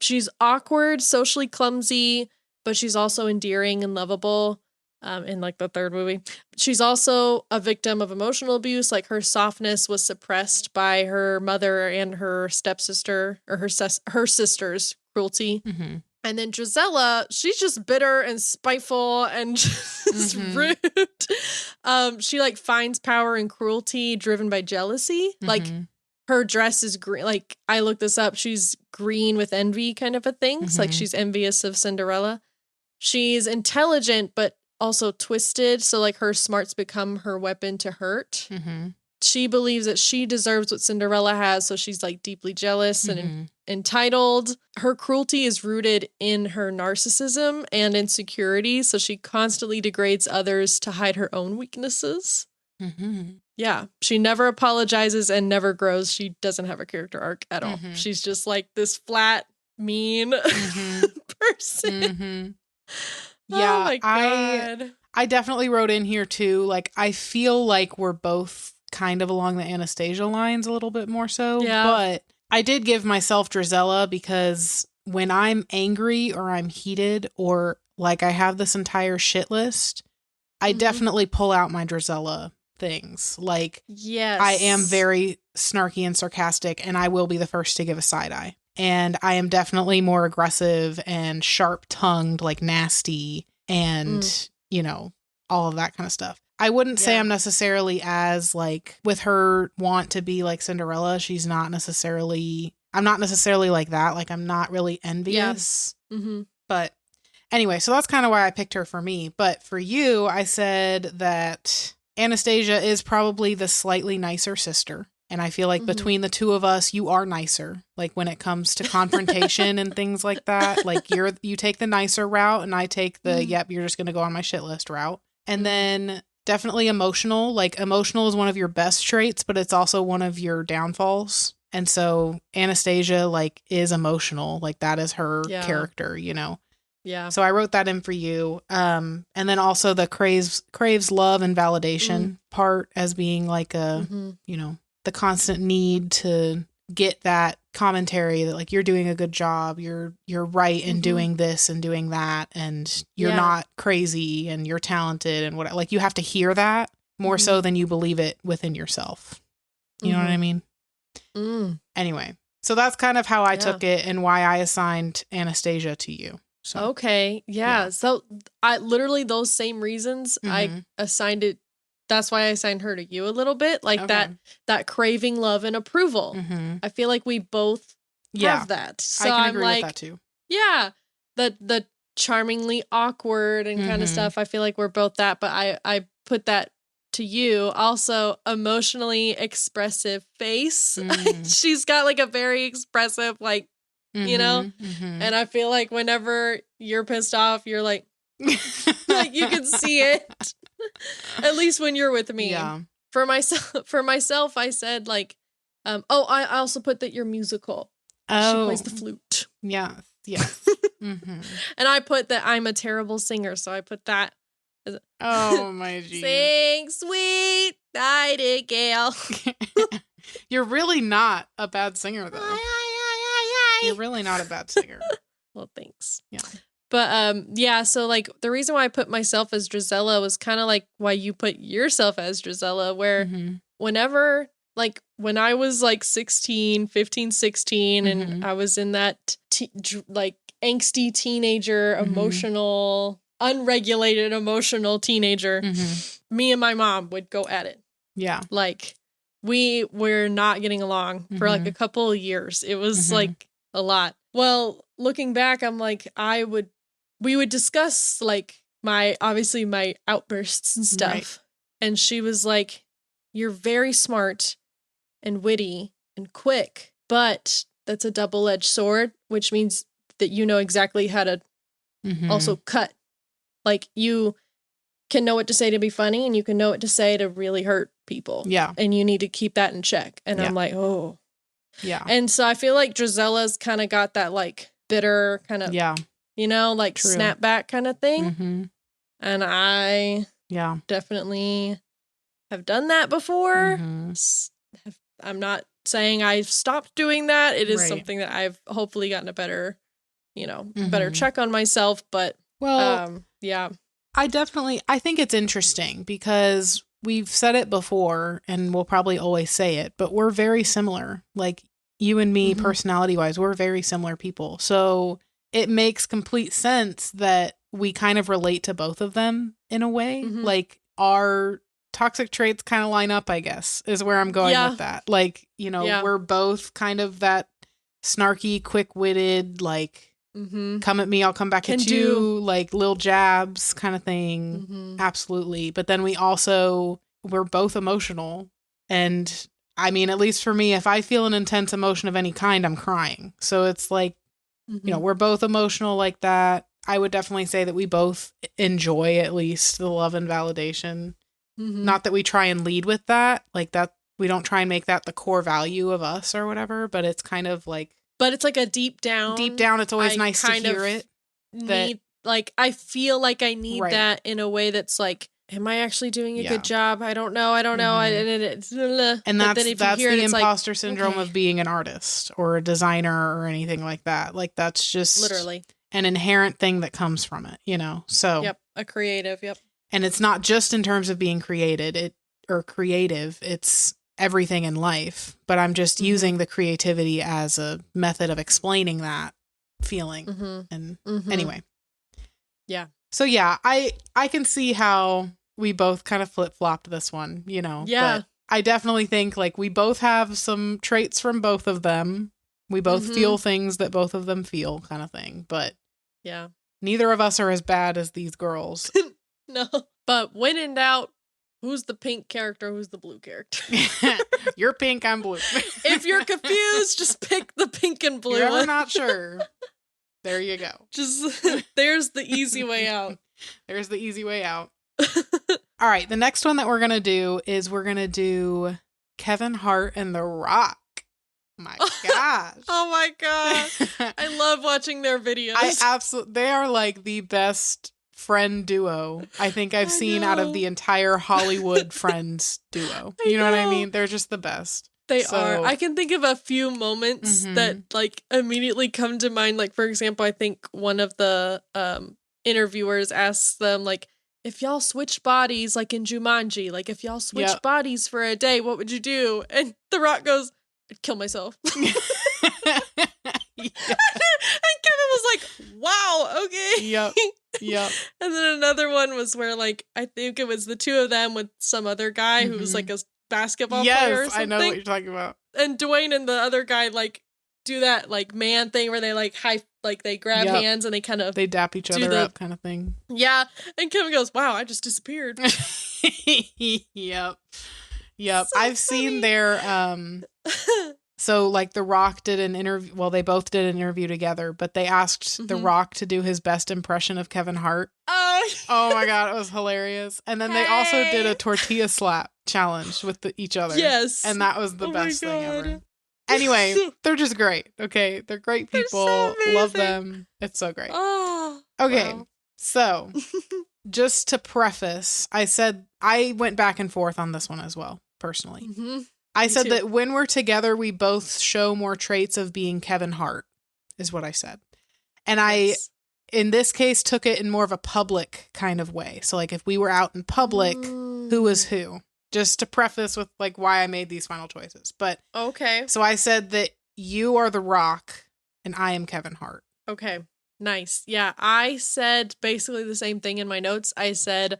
She's awkward, socially clumsy, but she's also endearing and lovable. In like the third movie, she's also a victim of emotional abuse. Like her softness was suppressed by her mother and her stepsister, or her sister's cruelty. And then Drizella, she's just bitter and spiteful and just rude. She like finds power in cruelty driven by jealousy. Like her dress is green. Like I looked this up. She's green with envy kind of a thing. It's like she's envious of Cinderella. She's intelligent, but also twisted. So like her smarts become her weapon to hurt. She believes that she deserves what Cinderella has. So she's like deeply jealous and entitled. Her cruelty is rooted in her narcissism and insecurity. So she constantly degrades others to hide her own weaknesses. Yeah. She never apologizes and never grows. She doesn't have a character arc at all. She's just like this flat, mean person. Yeah. Oh my God. I definitely wrote in here too. Like, I feel like we're both kind of along the Anastasia lines a little bit more so. Yeah. But I did give myself Drizella because when I'm angry or I'm heated or like I have this entire shit list, I definitely pull out my Drizella things. Like, yes, I am very snarky and sarcastic, and I will be the first to give a side eye. And I am definitely more aggressive and sharp-tongued, like nasty, and, you know, all of that kind of stuff. I wouldn't say I'm necessarily as, like, with her want to be like Cinderella, I'm not necessarily like that. Like, I'm not really envious. But anyway, so that's kind of why I picked her for me. But for you, I said that Anastasia is probably the slightly nicer sister. And I feel like between the two of us, you are nicer. Like when it comes to confrontation and things like that, like you take the nicer route and I take the, yep, you're just going to go on my shit list route. And then definitely emotional. Like, emotional is one of your best traits, but it's also one of your downfalls. And so Anastasia, like, is emotional. Like, that is her character, you know? Yeah. So I wrote that in for you. And then also the craves love and validation part as being like a, you know, the constant need to get that commentary that like you're doing a good job, you're right in doing this and doing that, and you're not crazy and you're talented and what, like you have to hear that more so than you believe it within yourself. You know what I mean? Anyway, so that's kind of how I took it and why I assigned Anastasia to you. So. Okay. Yeah. So I literally those same reasons I assigned it. That's why I assigned her to you a little bit, like that craving love and approval. I feel like we both have that. So I can agree with that too. Yeah, the charmingly awkward and kind of stuff. I feel like we're both that, but I put that to you. Also, emotionally expressive face. She's got like a very expressive, like, you know, and I feel like whenever you're pissed off, you're like, like you can see it. At least when you're with me. Yeah. For myself, I said like, I also put that you're musical. Oh. She plays the flute. Yeah. Yeah. And I put that I'm a terrible singer, so I put that. Oh my geez. Sing, sweet nightingale. You're really not a bad singer, though. You're really not a bad singer. Well, thanks. Yeah. But yeah, so like the reason why I put myself as Drizella was kind of like why you put yourself as Drizella, where whenever, like when I was like 15, 16, and I was in that like angsty teenager, emotional, unregulated emotional teenager, me and my mom would go at it. Yeah. Like we were not getting along for like a couple of years. It was like a lot. Well, looking back, I'm like, we would discuss like my outbursts and stuff. Right. And she was like, you're very smart and witty and quick, but that's a double-edged sword, which means that you know exactly how to also cut. Like you can know what to say to be funny and you can know what to say to really hurt people. Yeah. And you need to keep that in check. And I'm like, oh. Yeah. And so I feel like Drizella's kind of got that like bitter kind of, you know, like snapback kind of thing. And I definitely have done that before. I'm not saying I've stopped doing that. It is something that I've hopefully gotten a better, you know, better check on myself. But yeah. I think it's interesting because we've said it before and we'll probably always say it, but we're very similar. Like you and me, personality wise, we're very similar people. So it makes complete sense that we kind of relate to both of them in a way. Like our toxic traits kind of line up, I guess, is where I'm going with that. Like, you know, we're both kind of that snarky, quick-witted, like, come at me, I'll come back at you, like little jabs kind of thing. Absolutely. But then we're both emotional. And I mean, at least for me, if I feel an intense emotion of any kind, I'm crying. So it's like, you know, we're both emotional like that. I would definitely say that we both enjoy at least the love and validation. Not that we try and lead with that, like that. We don't try and make that the core value of us or whatever, but it's kind of like, but it's like a deep down, it's always nice to hear it. Like, I feel like I need that in a way that's like, am I actually doing a good job? I don't know. And that's the imposter syndrome of being an artist or a designer or anything like that. Like, that's just literally an inherent thing that comes from it, you know? So, a creative. And it's not just in terms of being creative, it's everything in life, but I'm just using the creativity as a method of explaining that feeling. And anyway. Yeah. So yeah, I can see how we both kind of flip-flopped this one, you know. Yeah. But I definitely think like we both have some traits from both of them. We both feel things that both of them feel kind of thing, but yeah. Neither of us are as bad as these girls. No. But when in doubt, who's the pink character? Who's the blue character? You're pink, I'm blue. If you're confused, just pick the pink and blue. You're ever not sure. There you go. Just there's the easy way out. There's the easy way out. All right. The next one that we're going to do is we're going to do Kevin Hart and The Rock. My gosh. Oh my god. I love watching their videos. They are like the best friend duo I think I've seen out of the entire Hollywood Friends duo. You know what I mean? They're just the best. They are. I can think of a few moments that like immediately come to mind. Like, for example, I think one of the interviewers asks them like, if y'all switch bodies, like in Jumanji, like if y'all switch bodies for a day, what would you do? And The Rock goes, I'd kill myself. And Kevin was like, wow, okay. Yep. And then another one was where like, I think it was the two of them with some other guy who was like a basketball player or something. I know what you're talking about. And Dwayne and the other guy like do that like man thing where they like they grab hands and they dap each other up kind of thing. Yeah. And Kevin goes, wow, I just disappeared. Yep. So I've seen their so like The Rock did an interview, well, they both did an interview together, but they asked The Rock to do his best impression of Kevin Hart. Oh my god, it was hilarious. And then they also did a tortilla slap challenge with each other. Yes. And that was the best thing ever. Anyway, they're just great. Okay, they're great people. So love them. It's so great. Oh. Okay, wow. So just to preface, I said I went back and forth on this one as well, personally. I said that when we're together, we both show more traits of being Kevin Hart, is what I said. And I, in this case, took it in more of a public kind of way. So like if we were out in public, who was who? Just to preface with like why I made these final choices. But okay. So I said that you are The Rock and I am Kevin Hart. Okay. Nice. Yeah. I said basically the same thing in my notes. I said,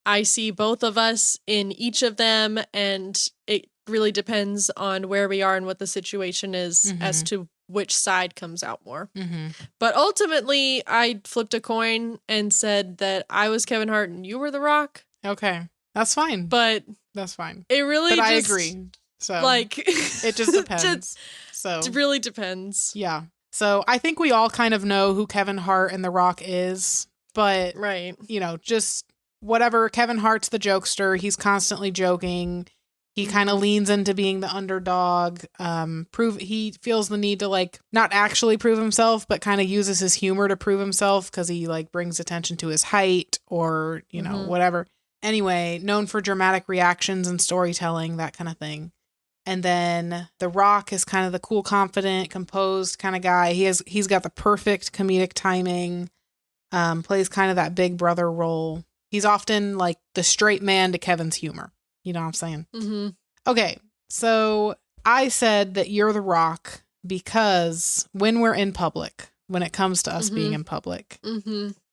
I see both of us in each of them, and it really depends on where we are and what the situation is as to which side comes out more. But ultimately, I flipped a coin and said that I was Kevin Hart and you were The Rock. Okay. That's fine. But that's fine. It really But just, I agree. So like it just depends. It really depends. Yeah. So I think we all kind of know who Kevin Hart and The Rock is, but you know, just whatever. Kevin Hart's the jokester. He's constantly joking. He kind of leans into being the underdog. He feels the need to like not actually prove himself, but kind of uses his humor to prove himself because he like brings attention to his height or, you know, whatever. Anyway, known for dramatic reactions and storytelling, that kind of thing. And then The Rock is kind of the cool, confident, composed kind of guy. He's got the perfect comedic timing. Plays kind of that big brother role. He's often like the straight man to Kevin's humor. You know what I'm saying? Okay, so I said that you're The Rock because when we're in public, when it comes to us being in public,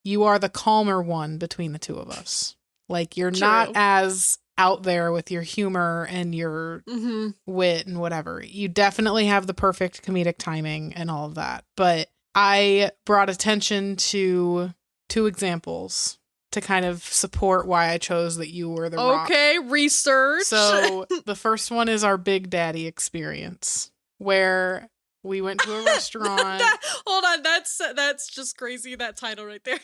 you are the calmer one between the two of us. Like you're not as out there with your humor and your wit and whatever. You definitely have the perfect comedic timing and all of that. But I brought attention to 2 examples to kind of support why I chose that you were The Rock. Okay, research. So the first one is our Big Daddy experience, where we went to a restaurant. Hold on, that's just crazy, that title right there.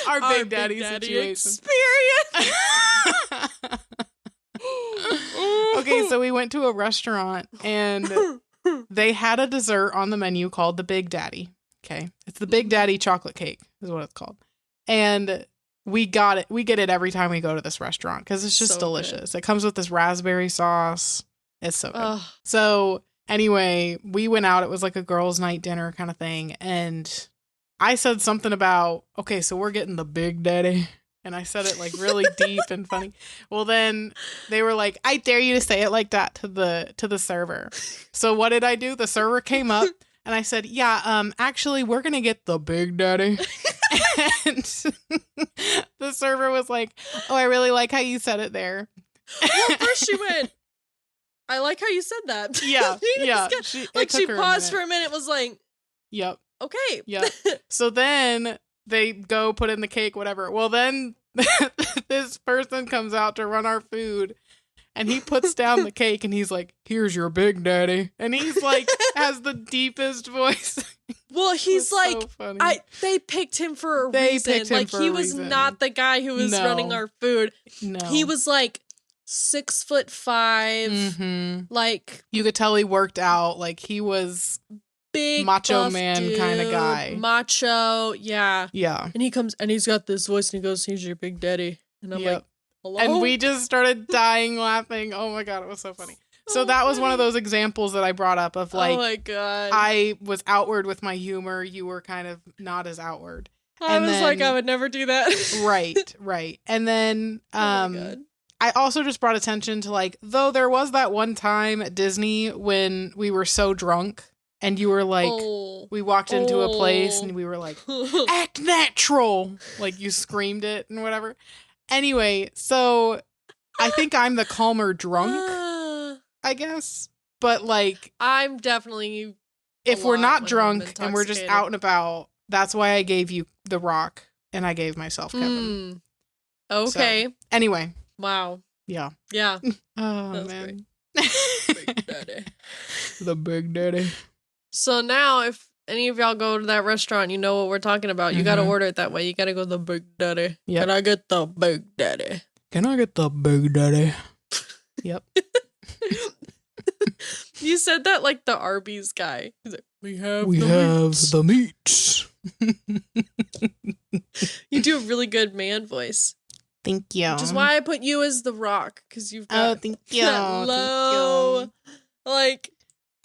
our Big Daddy situation. Experience. Okay, so we went to a restaurant and they had a dessert on the menu called the Big Daddy. Okay. It's the Big Daddy chocolate cake is what it's called. And we got it. We get it every time we go to this restaurant because it's just so delicious. Good. It comes with this raspberry sauce. It's so good. So anyway, we went out. It was like a girls' night dinner kind of thing. And I said something about, okay, so we're getting the Big Daddy. And I said it like really deep and funny. Well, then they were like, I dare you to say it like that to the server. So what did I do? The server came up. And I said, yeah, actually, we're going to get the Big Daddy. And the server was like, oh, I really like how you said it there. Well, first she went, I like how you said that. Yeah, yeah. She paused for a minute, was like, yep. Okay. Yep. So then they go put in the cake, whatever. Well, then this person comes out to run our food. And he puts down the cake and he's like, "Here's your big daddy." And he's like, has the deepest voice. Well, he's like, so funny. they picked him for a reason. Picked him like, for he a was reason. not the guy who was running our food. No. He was like 6'5". Mm-hmm. Like, you could tell he worked out. Like, he was big macho man kind of guy. Macho, yeah. Yeah. And he comes and he's got this voice and he goes, "Here's your big daddy." And I'm like, "Hello?" And we just started dying laughing. Oh my God, it was so funny. So that was one of those examples that I brought up of like, oh my God. I was outward with my humor. You were kind of not as outward. I was like, I would never do that. Right. And then Oh my God. I also just brought attention to like, though there was that one time at Disney when we were so drunk and you were like, we walked into a place and we were like, "Act natural." Like you screamed it and whatever. Anyway, so I think I'm the calmer drunk, I guess. But like, I'm definitely, if we're not drunk and we're just out and about, that's why I gave you the rock and I gave myself Kevin. Okay. So, anyway. Wow. Yeah. Yeah. Oh, That's man. Big daddy. The big daddy. So now, if any of y'all go to that restaurant, you know what we're talking about. You got to order it that way. You got to go the big daddy. Yep. Can I get the big daddy? Can I get the big daddy? Yep. You said that like the Arby's guy. He's like, we have the meats. You do a really good man voice. Thank you. Which is why I put you as the Rock, because you've got thank you. that low, Thank you. like,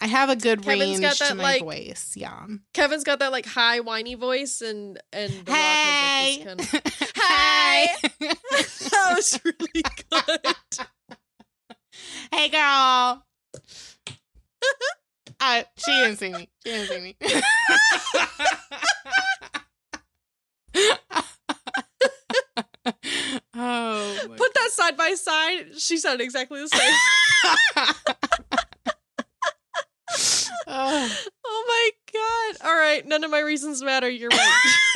I have a good Kevin's range got that, to my like, voice. Yeah. Kevin's got that like high whiny voice, and the Hey. Rock has like this kind of hi. That was really good. Hey, girl. She didn't see me. Put that side by side. She sounded exactly the same. Oh my God. All right. None of my reasons matter. You're right.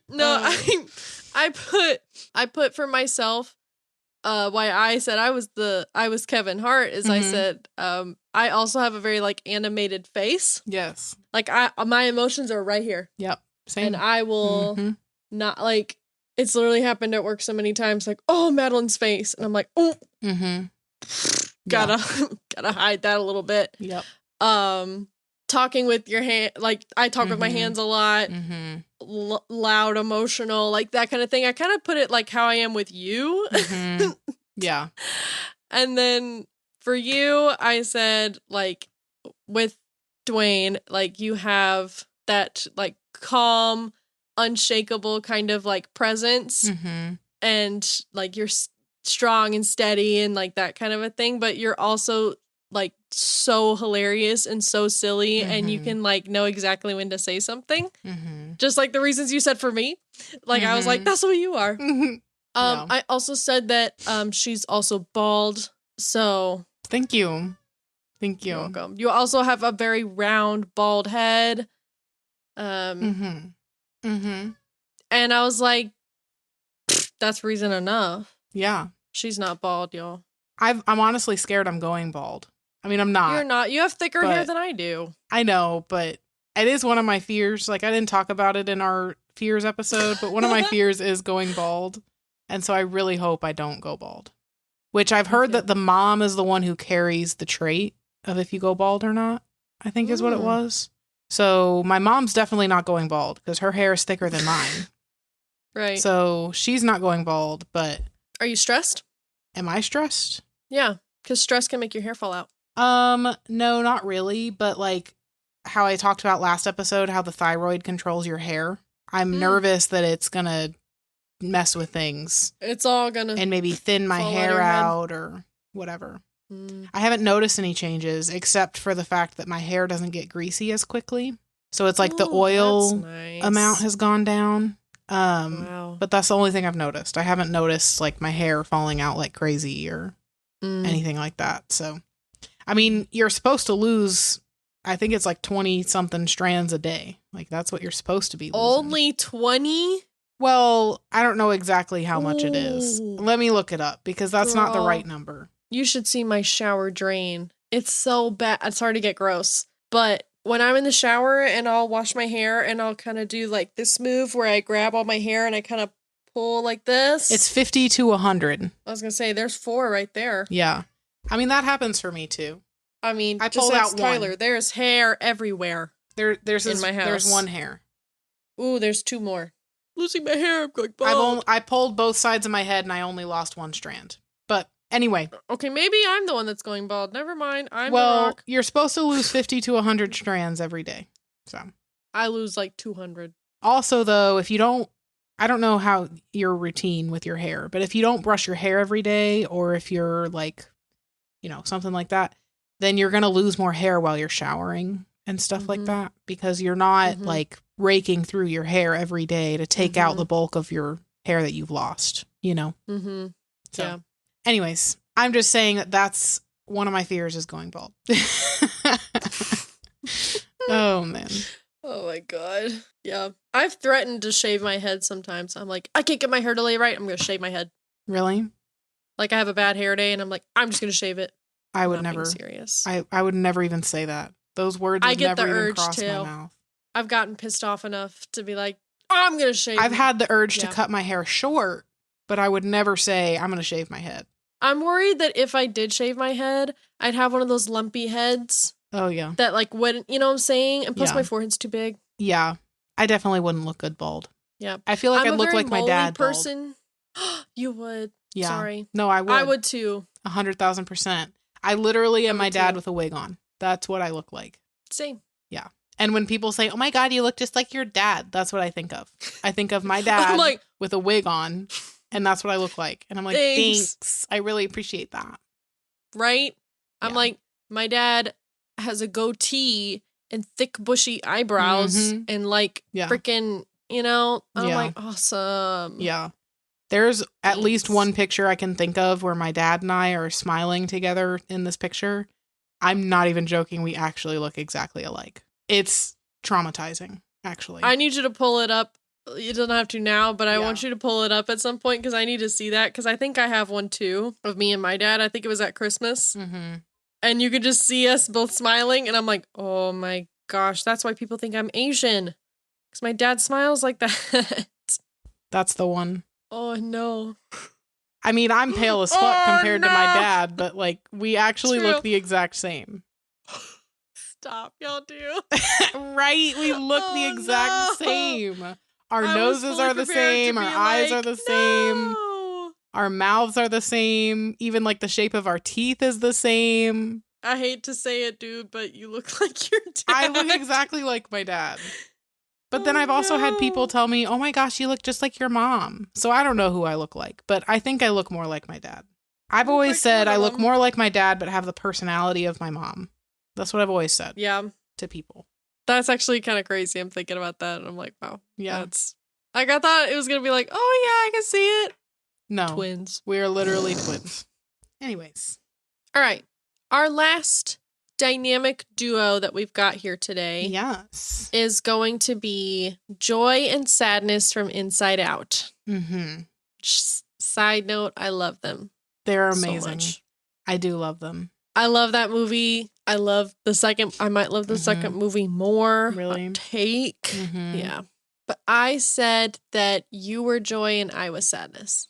No, I put for myself, why I said I was Kevin Hart is I said, I also have a very like animated face. Yes. Like my emotions are right here. Yep. Same. And I will not like, it's literally happened at work so many times, like, oh, Madeleine's face. And I'm like, oh, gotta hide that a little bit. Yep. Talking with your hand, like I talk with my hands a lot, loud, emotional, like that kind of thing. I kind of put it like how I am with you. Yeah. And then for you, I said like with Dwayne, like you have that like calm, unshakable kind of like presence, and like you're strong and steady and like that kind of a thing, but you're also like so hilarious and so silly, and you can like know exactly when to say something, just like the reasons you said for me. Like I was like, that's what you are. I also said that she's also bald, so thank you. You're welcome. You also have a very round bald head. And I was like, that's reason enough. Yeah. She's not bald, y'all. I'm honestly scared I'm going bald. I mean, I'm not. You're not. You have thicker hair than I do. I know, but it is one of my fears. Like, I didn't talk about it in our fears episode, but one of my fears is going bald. And so I really hope I don't go bald. Which I've heard that the mom is the one who carries the trait of if you go bald or not, I think is what it was. So my mom's definitely not going bald because her hair is thicker than mine. Right. So she's not going bald, but... Are you stressed? Am I stressed? Yeah, because stress can make your hair fall out. No, not really. But like how I talked about last episode, how the thyroid controls your hair. I'm nervous that it's going to mess with things. It's all going to... And maybe thin my hair out or whatever. I haven't noticed any changes except for the fact that my hair doesn't get greasy as quickly. So it's like the oil amount has gone down. Wow. But that's the only thing I've noticed. I haven't noticed like my hair falling out like crazy or anything like that. So, I mean, you're supposed to lose, I think it's like 20 something strands a day. Like that's what you're supposed to be losing. Only 20? Well, I don't know exactly how much it is. Ooh. Let me look it up because that's not the Girl. right number. You should see my shower drain. It's so bad. It's hard to get gross. But when I'm in the shower and I'll wash my hair and I'll kind of do like this move where I grab all my hair and I kind of pull like this. It's 50 to 100. I was going to say, there's 4 right there. Yeah. I mean, that happens for me too. I mean, I just pulled ask out Tyler. one. There's hair everywhere. There's in my house. There's one hair. Ooh, there's 2 more. Losing my hair. I'm going bald. I pulled both sides of my head and I only lost one strand. But anyway. Okay, maybe I'm the one that's going bald. Never mind. I'm the Well, rock. you're supposed to lose 50 to 100 strands every day. So I lose like 200. Also, though, if you don't, I don't know how your routine with your hair, but if you don't brush your hair every day, or if you're like, something like that, then you're going to lose more hair while you're showering and stuff like that, because you're not like raking through your hair every day to take out the bulk of your hair that you've lost, Mm-hmm. So, yeah. anyways, I'm just saying that that's one of my fears is going bald. Oh, man. Oh my god. Yeah. I've threatened to shave my head sometimes. I'm like, I can't get my hair to lay right. I'm going to shave my head. Really? Like I have a bad hair day and I'm like, I'm just going to shave it. I would I'm not never. being serious. I would never even say that. Those words would get never the even urge cross my to. mouth. I've gotten pissed off enough to be like, I'm going to shave I've it. had the urge to cut my hair short, but I would never say I'm going to shave my head. I'm worried that if I did shave my head, I'd have one of those lumpy heads. Oh, yeah. That like wouldn't, you know what I'm saying? And plus my forehead's too big. Yeah. I definitely wouldn't look good bald. Yeah. I feel like I'd look very like my dad person. You would. Yeah. Sorry. No, I would. I would too. 100,000%. I literally am my dad with a wig on. That's what I look like. Same. Yeah. And when people say, oh my God, you look just like your dad, that's what I think of. I think of my dad like, with a wig on, and that's what I look like. And I'm like, thanks. I really appreciate that. Right? I'm like, my dad has a goatee and thick, bushy eyebrows and like freaking, I'm like, awesome. Yeah. There's at least one picture I can think of where my dad and I are smiling together in this picture. I'm not even joking. We actually look exactly alike. It's traumatizing, actually. I need you to pull it up. You don't have to now, but I want you to pull it up at some point because I need to see that because I think I have one too of me and my dad. I think it was at Christmas. Mm-hmm. And you could just see us both smiling. And I'm like, oh my gosh, that's why people think I'm Asian. Because my dad smiles like that. That's the one. Oh, no. I mean, I'm pale as fuck compared to my dad, but like, we actually look the exact same. Stop, y'all do. Right? We look the exact same. Our noses are the same. Our eyes are the same. Our mouths are the same. Even like the shape of our teeth is the same. I hate to say it, dude, but you look like your dad. I look exactly like my dad. But then I've also had people tell me, oh my gosh, you look just like your mom. So I don't know who I look like, but I think I look more like my dad. I've always said I look more like my dad, but have the personality of my mom. That's what I've always said. Yeah. To people. That's actually kind of crazy. I'm thinking about that. And I'm like, wow. Yeah. That's like, I thought it was going to be like, oh yeah, I can see it. No. Twins. We are literally twins. Anyways. All right. Our last dynamic duo that we've got here today is going to be Joy and Sadness from Inside Out. Mm-hmm. Side note, I love them. They're amazing. So I do love them. I love that movie. I love the second. I might love the second movie more. Really? Take. Mm-hmm. Yeah. But I said that you were Joy and I was Sadness.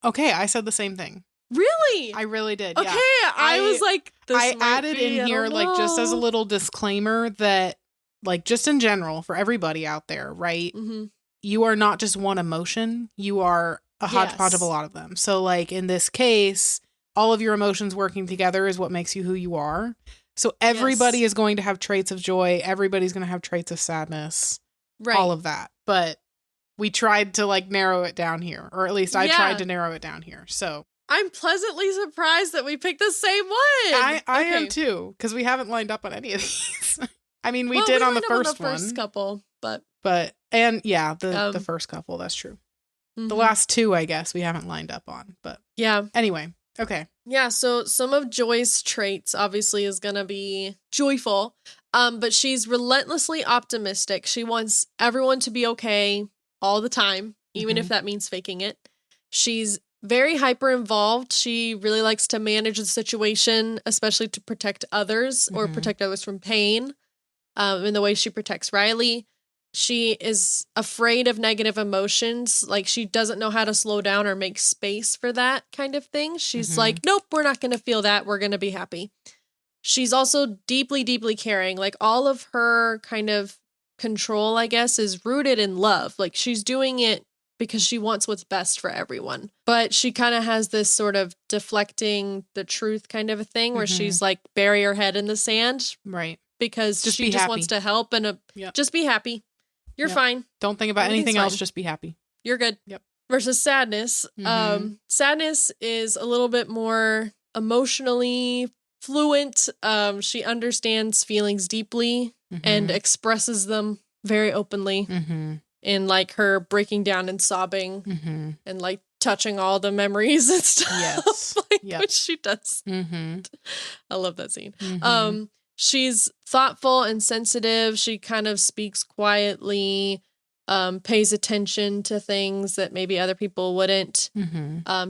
Okay, I said the same thing. Really? I really did. Okay, yeah. I was like, I added in here, like, just as a little disclaimer that, like, just in general, for everybody out there, right? Mm-hmm. You are not just one emotion. You are a hodgepodge of a lot of them. So, like, in this case, all of your emotions working together is what makes you who you are. So everybody is going to have traits of joy. Everybody's going to have traits of sadness. Right. All of that. But we tried to, like, narrow it down here. Or at least I tried to narrow it down here. So I'm pleasantly surprised that we picked the same one. I am too, because we haven't lined up on any of these. I mean, we did on the first one. Couple, but and yeah, the first couple. That's true. Mm-hmm. The last two, I guess, we haven't lined up on. But yeah. Anyway, okay. Yeah. So some of Joy's traits obviously is gonna be joyful, but she's relentlessly optimistic. She wants everyone to be okay all the time. even if that means faking it. She's very hyper involved. She really likes to manage the situation, especially to protect others or protect others from pain. In the way she protects Riley. She is afraid of negative emotions. Like, she doesn't know how to slow down or make space for that kind of thing. She's like, nope, we're not going to feel that. We're going to be happy. She's also deeply, deeply caring. Like, all of her kind of control, I guess, is rooted in love. Like, she's doing it because she wants what's best for everyone. But she kind of has this sort of deflecting the truth kind of a thing where she's like, bury her head in the sand. Right. Because she just wants to help and just be happy. You're fine. Don't think about anything else. Just be happy. You're good. Yep. Versus sadness. Sadness is a little bit more emotionally fluent. She understands feelings deeply and expresses them very openly. In like her breaking down and sobbing and like touching all the memories and stuff. Yes. Which she does. I love that scene. She's thoughtful and sensitive. She kind of speaks quietly, pays attention to things that maybe other people wouldn't.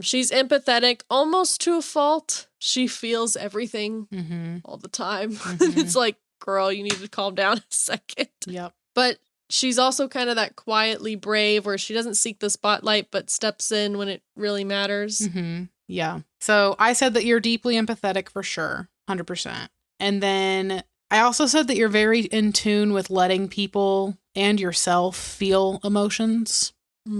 She's empathetic almost to a fault. She feels everything all the time. It's like, girl, you need to calm down a second. Yep. But she's also kind of that quietly brave where she doesn't seek the spotlight but steps in when it really matters. Yeah. So I said that you're deeply empathetic for sure. 100%. And then I also said that you're very in tune with letting people and yourself feel emotions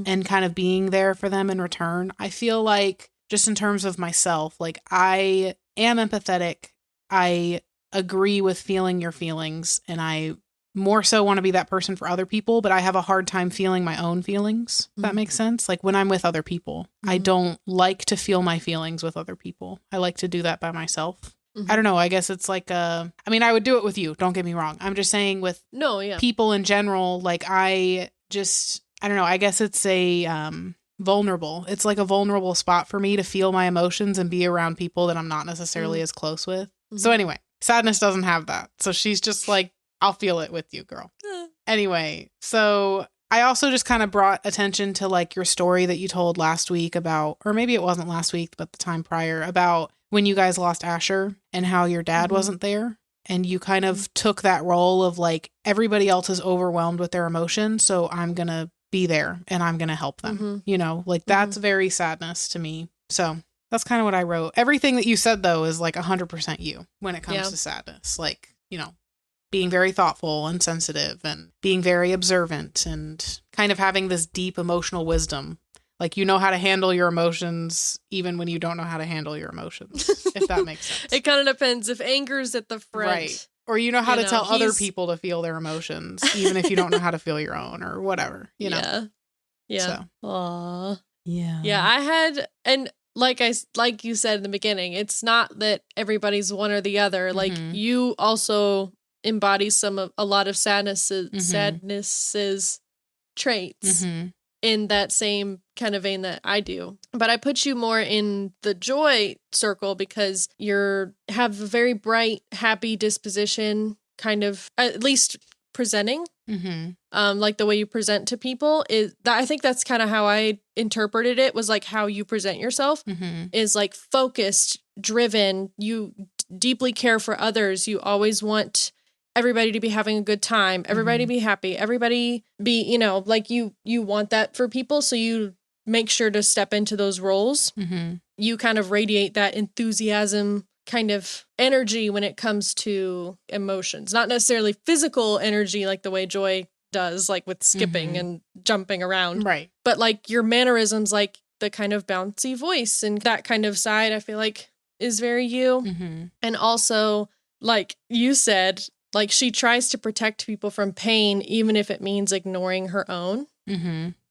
and kind of being there for them in return. I feel like, just in terms of myself, like, I am empathetic. I agree with feeling your feelings, and I more so want to be that person for other people, but I have a hard time feeling my own feelings. If that makes sense. Like, when I'm with other people, I don't like to feel my feelings with other people. I like to do that by myself. I don't know. I guess it's like I mean, I would do it with you. Don't get me wrong. I'm just saying with people in general, like, I don't know. I guess it's a vulnerable. It's like a vulnerable spot for me to feel my emotions and be around people that I'm not necessarily as close with. So anyway, sadness doesn't have that. So she's just like, I'll feel it with you, girl. Anyway, so I also just kind of brought attention to like your story that you told last week about, or maybe it wasn't last week, but the time prior, about when you guys lost Asher and how your dad wasn't there. And you kind of took that role of like, everybody else is overwhelmed with their emotions, so I'm going to be there and I'm going to help them. You know, like, that's very sadness to me. So that's kind of what I wrote. Everything that you said, though, is like 100% you when it comes to sadness. Like, you know, being very thoughtful and sensitive and being very observant and kind of having this deep emotional wisdom. Like, you know how to handle your emotions even when you don't know how to handle your emotions, if that makes sense. It kind of depends. If anger's at the front. Right. Or you know how to tell other people to feel their emotions, even if you don't know how to feel your own or whatever, you know? Yeah. So. Aww. Yeah. Yeah, I had, and like you said in the beginning, it's not that everybody's one or the other. Like, you also embody a lot of sadnesses traits in that same kind of vein that I do. But I put you more in the joy circle because have a very bright, happy disposition, kind of, at least presenting. Like the way you present to people is that, I think that's kind of how I interpreted it, was like how you present yourself is like focused, driven. You deeply care for others. You always want everybody to be having a good time, everybody be happy, everybody be, you know, like you want that for people. So you make sure to step into those roles. You kind of radiate that enthusiasm kind of energy when it comes to emotions, not necessarily physical energy like the way Joy does, like with skipping and jumping around. Right. But like your mannerisms, like the kind of bouncy voice and that kind of side, I feel like is very you. And also, like you said, like, she tries to protect people from pain, even if it means ignoring her own,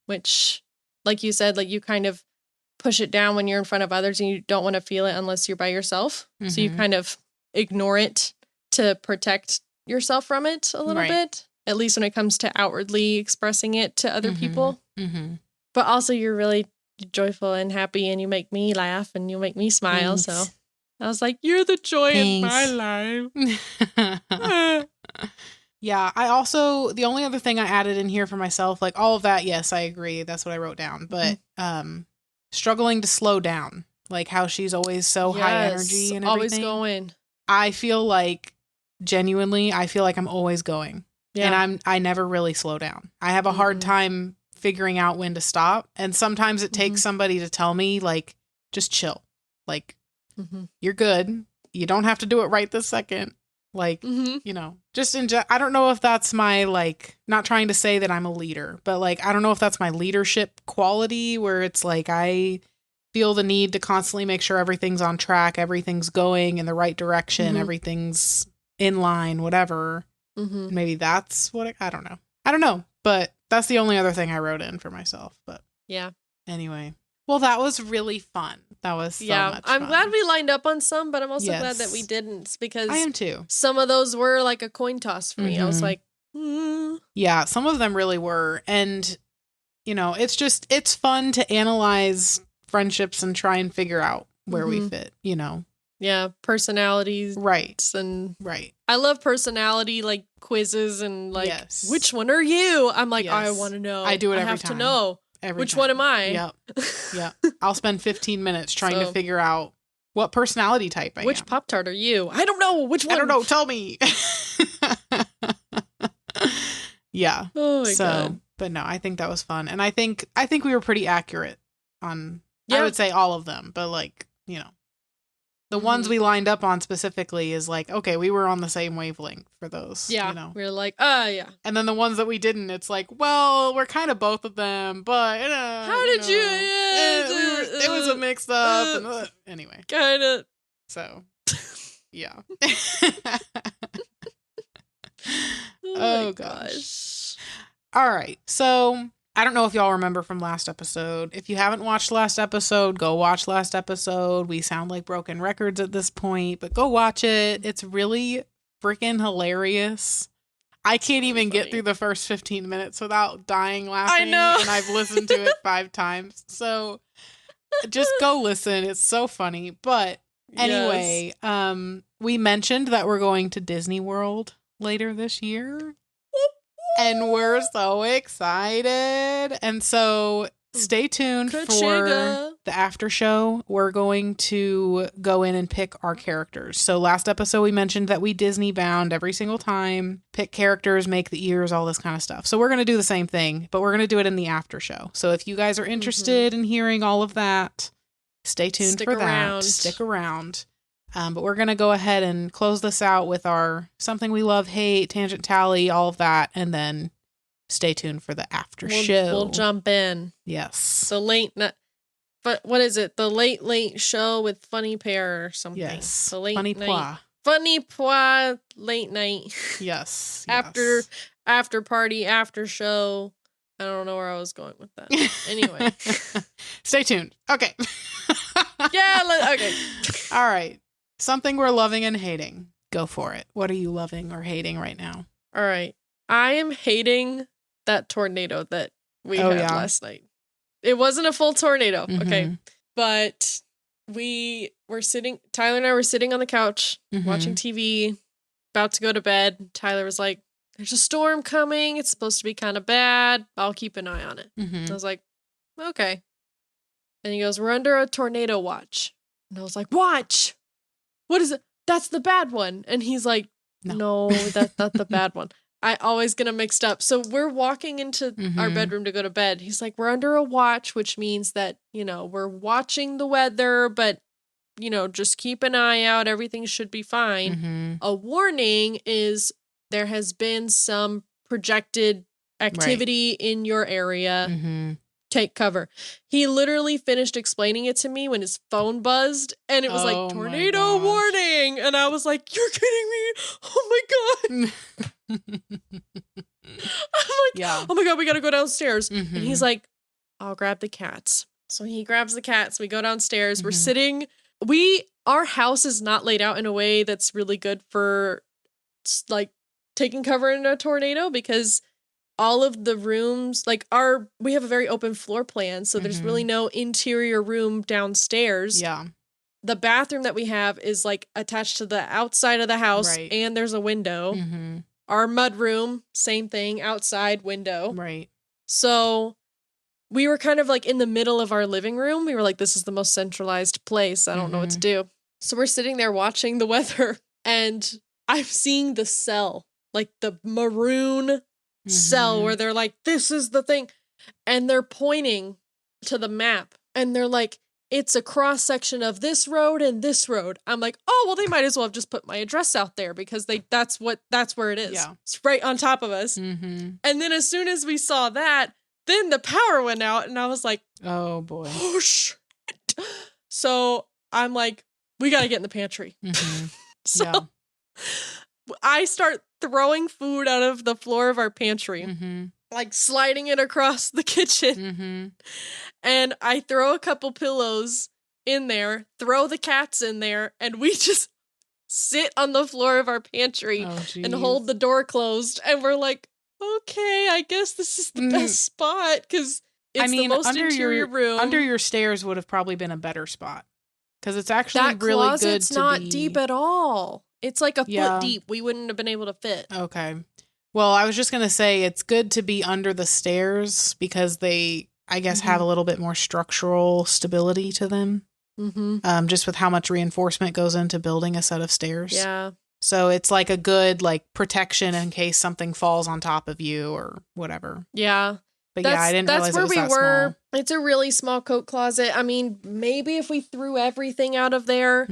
which, like you said, like, you kind of push it down when you're in front of others and you don't want to feel it unless you're by yourself. So you kind of ignore it to protect yourself from it a little bit, at least when it comes to outwardly expressing it to other people. But also, you're really joyful and happy and you make me laugh and you make me smile. Thanks. So I was like, you're the joy in my life. Yeah, I also, the only other thing I added in here for myself, like all of that, yes, I agree. That's what I wrote down. But struggling to slow down, like how she's always so high energy and everything. Always going. I feel like, genuinely, I feel like I'm always going. Yeah. And I never really slow down. I have a hard time figuring out when to stop. And sometimes it takes somebody to tell me, like, just chill. Like, you're good. You don't have to do it right this second. Like, you know, just I don't know if that's my, like, not trying to say that I'm a leader, but like, I don't know if that's my leadership quality where it's like, I feel the need to constantly make sure everything's on track, everything's going in the right direction, everything's in line, whatever. Maybe that's what I don't know. I don't know, but that's the only other thing I wrote in for myself. But yeah. Anyway. Well, that was really fun. That was so much fun. I'm glad we lined up on some, but I'm also glad that we didn't, because I am too. Some of those were like a coin toss for me. I was like, Yeah, some of them really were. And, you know, it's fun to analyze friendships and try and figure out where we fit, you know. Yeah, personalities. Right. And I love personality, like, quizzes and, like, which one are you? I'm like, I want to know. I do it every time. I have to know. Which one am I? Yep. I'll spend 15 minutes trying to figure out what personality type I am. Which Pop-Tart are you? I don't know. Which one? I don't know. Tell me. Yeah. Oh my God. But no, I think that was fun. And I think we were pretty accurate on, I would say all of them, but like, you know. The ones we lined up on specifically is like, okay, we were on the same wavelength for those. Yeah. You know? We were like, yeah. And then the ones that we didn't, it's like, well, we're kind of both of them, but how did you? It was a mix up. And, anyway. Kind of. So, yeah. Oh gosh. All right. So, I don't know if y'all remember from last episode. If you haven't watched last episode, go watch last episode. We sound like broken records at this point, but go watch it. It's really freaking hilarious. I can't even get through the first 15 minutes without dying laughing. I know. And I've listened to it 5 times. So just go listen. It's so funny. But anyway, we mentioned that we're going to Disney World later this year. And we're so excited. And so stay tuned for the after show. We're going to go in and pick our characters. So last episode, we mentioned that we Disney bound every single time, pick characters, make the ears, all this kind of stuff. So we're going to do the same thing, but we're going to do it in the after show. So if you guys are interested in hearing all of that, stay tuned for that. Stick around. But we're going to go ahead and close this out with our something we love, hate, tangent tally, all of that. And then stay tuned for the after show. We'll jump in. Yes. The late night. But what is it? The late show with Funny Pear or something. Yes. The late Funny night. Funny Pois late night. Yes. After party, after show. I don't know where I was going with that. Anyway. Stay tuned. Okay. Okay. All right. Something we're loving and hating. Go for it. What are you loving or hating right now? All right. I am hating that tornado that we had last night. It wasn't a full tornado. Okay. But Tyler and I were sitting on the couch watching TV, about to go to bed. Tyler was like, there's a storm coming. It's supposed to be kind of bad. I'll keep an eye on it. I was like, okay. And he goes, we're under a tornado watch. And I was like, watch? What is it? That's the bad one. And he's like, no, that's not the bad one. I always get them mixed up. So we're walking into our bedroom to go to bed. He's like, we're under a watch, which means that, you know, we're watching the weather, but, you know, just keep an eye out. Everything should be fine. A warning is there has been some projected activity in your area. Take cover. He literally finished explaining it to me when his phone buzzed and it was like, tornado warning. And I was like, you're kidding me. Oh my God. I'm like, oh my God, we got to go downstairs. And he's like, I'll grab the cats. So he grabs the cats. We go downstairs. We're sitting. Our house is not laid out in a way that's really good for like taking cover in a tornado because all of the rooms, like we have a very open floor plan, so there's really no interior room downstairs. Yeah. The bathroom that we have is like attached to the outside of the house and there's a window. our mudroom, same thing, outside window. Right. So we were kind of like in the middle of our living room. We were like, this is the most centralized place. I don't know what to do. So we're sitting there watching the weather, and I'm seeing the cell, like the maroon cell where they're like, this is the thing. And they're pointing to the map, and they're like, it's a cross section of this road and this road. I'm like, oh, well, they might as well have just put my address out there because that's where it is. Yeah. It's right on top of us. And then as soon as we saw that, then the power went out, and I was like, oh boy. Oh, shit. So I'm like, we got to get in the pantry. So I start throwing food out of the floor of our pantry, like sliding it across the kitchen. And I throw a couple pillows in there, throw the cats in there, and we just sit on the floor of our pantry and hold the door closed. And we're like, okay, I guess this is the best spot because it's the most interior room. Under your stairs would have probably been a better spot because it's actually that really good closet's not deep at all. It's like a foot deep. We wouldn't have been able to fit. Okay. Well, I was just going to say it's good to be under the stairs because they, I guess, have a little bit more structural stability to them. Just with how much reinforcement goes into building a set of stairs. Yeah. So it's like a good like protection in case something falls on top of you or whatever. Yeah. But I didn't realize it was that small. It's a really small coat closet. I mean, maybe if we threw everything out of there,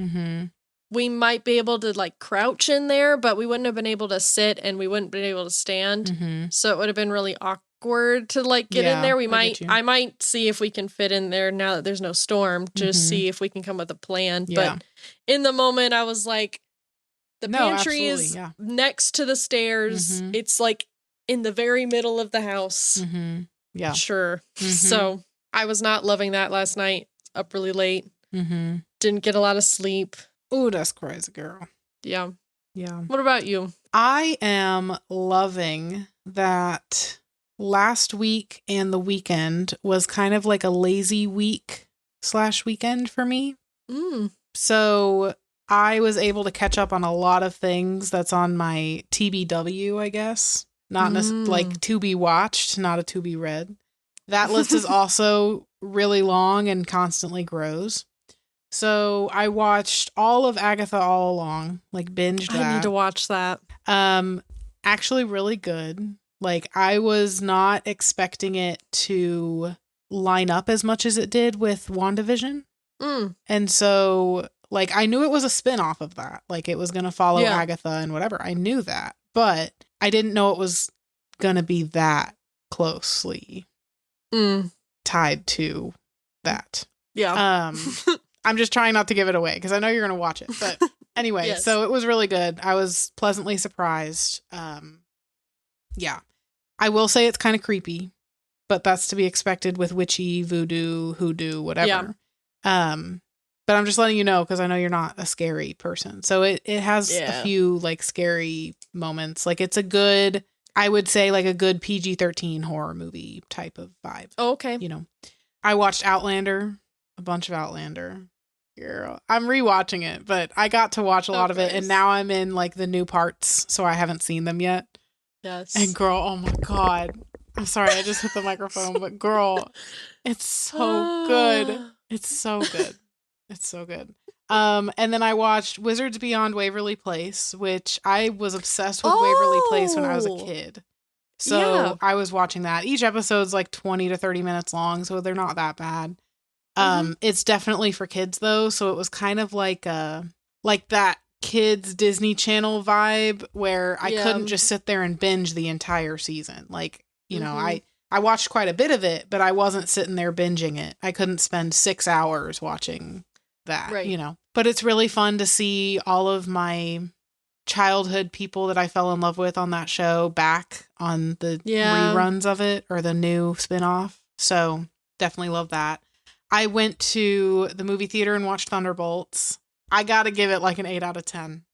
we might be able to like crouch in there, but we wouldn't have been able to sit and we wouldn't been able to stand. So it would have been really awkward to like get in there. I might see if we can fit in there now that there's no storm, just see if we can come with a plan. But in the moment I was like, the pantry is next to the stairs. It's like in the very middle of the house. Yeah. Sure. So I was not loving that last night. Up really late. Didn't get a lot of sleep. Ooh, that's crazy, girl. Yeah. Yeah. What about you? I am loving that last week and the weekend was kind of like a lazy week/weekend for me. So I was able to catch up on a lot of things that's on my TBW, I guess. Not like to be watched, not a to be read. That list is also really long and constantly grows. So I watched all of Agatha All Along, like binged that. I need to watch that. Actually really good. Like I was not expecting it to line up as much as it did with WandaVision. And so like I knew it was a spin-off of that. Like it was going to follow Agatha and whatever. I knew that. But I didn't know it was going to be that closely tied to that. Yeah. I'm just trying not to give it away because I know you're going to watch it. But anyway, so it was really good. I was pleasantly surprised. Yeah. I will say it's kind of creepy, but that's to be expected with witchy, voodoo, hoodoo, whatever. But I'm just letting you know because I know you're not a scary person. So it has a few like scary moments. Like it's a good, I would say like a good PG-13 horror movie type of vibe. Oh, okay. You know, I watched Outlander, a bunch of Outlander. Girl, I'm rewatching it, but I got to watch a lot of it. And now I'm in like the new parts. So I haven't seen them yet. Yes. And girl, oh my God. I'm sorry. I just hit the microphone, but girl, it's so good. It's so good. It's so good. And then I watched Wizards Beyond Waverly Place, which I was obsessed with Waverly Place when I was a kid. So I was watching that. Each episode's like 20 to 30 minutes long, so they're not that bad. It's definitely for kids though, so it was kind of like that kids Disney Channel vibe where I couldn't just sit there and binge the entire season. Like, you know, I watched quite a bit of it, but I wasn't sitting there binging it. I couldn't spend 6 hours watching that, you know. But it's really fun to see all of my childhood people that I fell in love with on that show back on the reruns of it or the new spinoff. So definitely love that. I went to the movie theater and watched Thunderbolts. I gotta give it like an 8 out of 10.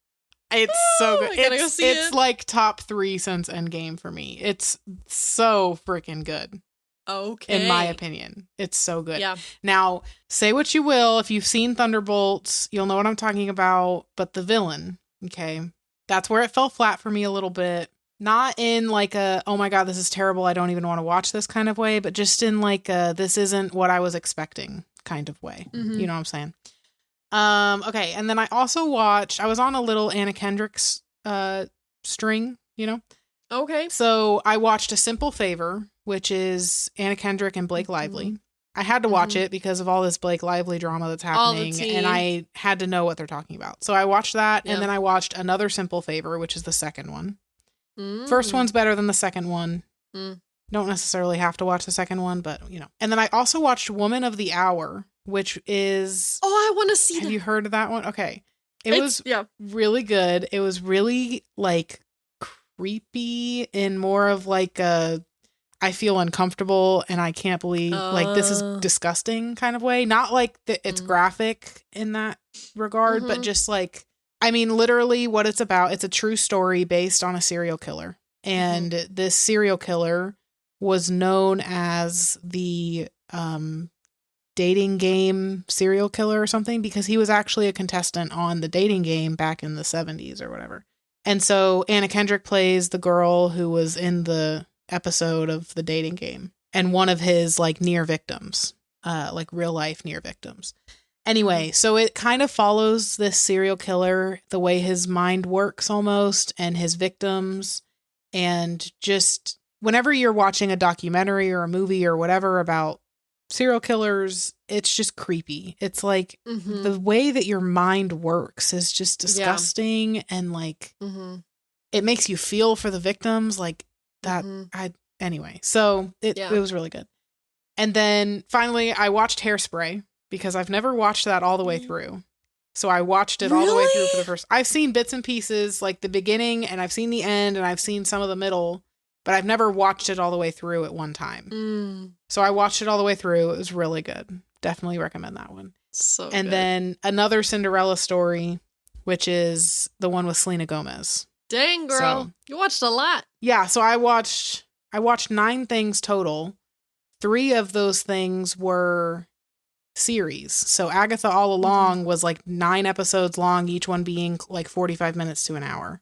It's so good. It's like top 3 since Endgame for me. It's so freaking good. Okay. In my opinion. It's so good. Yeah. Now, say what you will. If you've seen Thunderbolts, you'll know what I'm talking about. But the villain, okay, that's where it fell flat for me a little bit. Not in like a, oh my God, this is terrible, I don't even want to watch this kind of way, but just in like a, this isn't what I was expecting kind of way. Mm-hmm. You know what I'm saying? Okay, and then I also watched, I was on a little Anna Kendrick's string, you know? Okay. So I watched A Simple Favor, which is Anna Kendrick and Blake Lively. I had to watch it because of all this Blake Lively drama that's happening, and I had to know what they're talking about. So I watched that, and then I watched Another Simple Favor, which is the second one. First one's better than the second one. Don't necessarily have to watch the second one, but, you know. And then I also watched Woman of the Hour, which is... Oh, I want to see that. Have you heard of that one? Okay. It was really good. It was really, like, creepy in more of, like, a... I feel uncomfortable and I can't believe, like, this is disgusting kind of way. Not like it's graphic in that regard, but just like, I mean, literally what it's about, it's a true story based on a serial killer. And this serial killer was known as the dating game serial killer or something because he was actually a contestant on the dating game back in the 70s or whatever. And so Anna Kendrick plays the girl who was in the episode of the dating game and one of his like near victims, like real life near victims. Anyway, so it kind of follows this serial killer, the way his mind works almost, and his victims. And just whenever you're watching a documentary or a movie or whatever about serial killers, it's just creepy. It's like the way that your mind works is just disgusting. And like, it makes you feel for the victims. Like, that anyway, so it was really good. And then finally I watched Hairspray because I've never watched that all the way through. So I watched it all the way through for the first. I've seen bits and pieces, like the beginning, and I've seen the end, and I've seen some of the middle, but I've never watched it all the way through at one time. So I watched it all the way through. It was really good. Definitely recommend that one. So and good. Then Another Cinderella Story, which is the one with Selena Gomez. Dang, girl. You watched a lot. Yeah, so I watched 9 things total. 3 of those things were series. So Agatha All Along was like 9 episodes long, each one being like 45 minutes to an hour.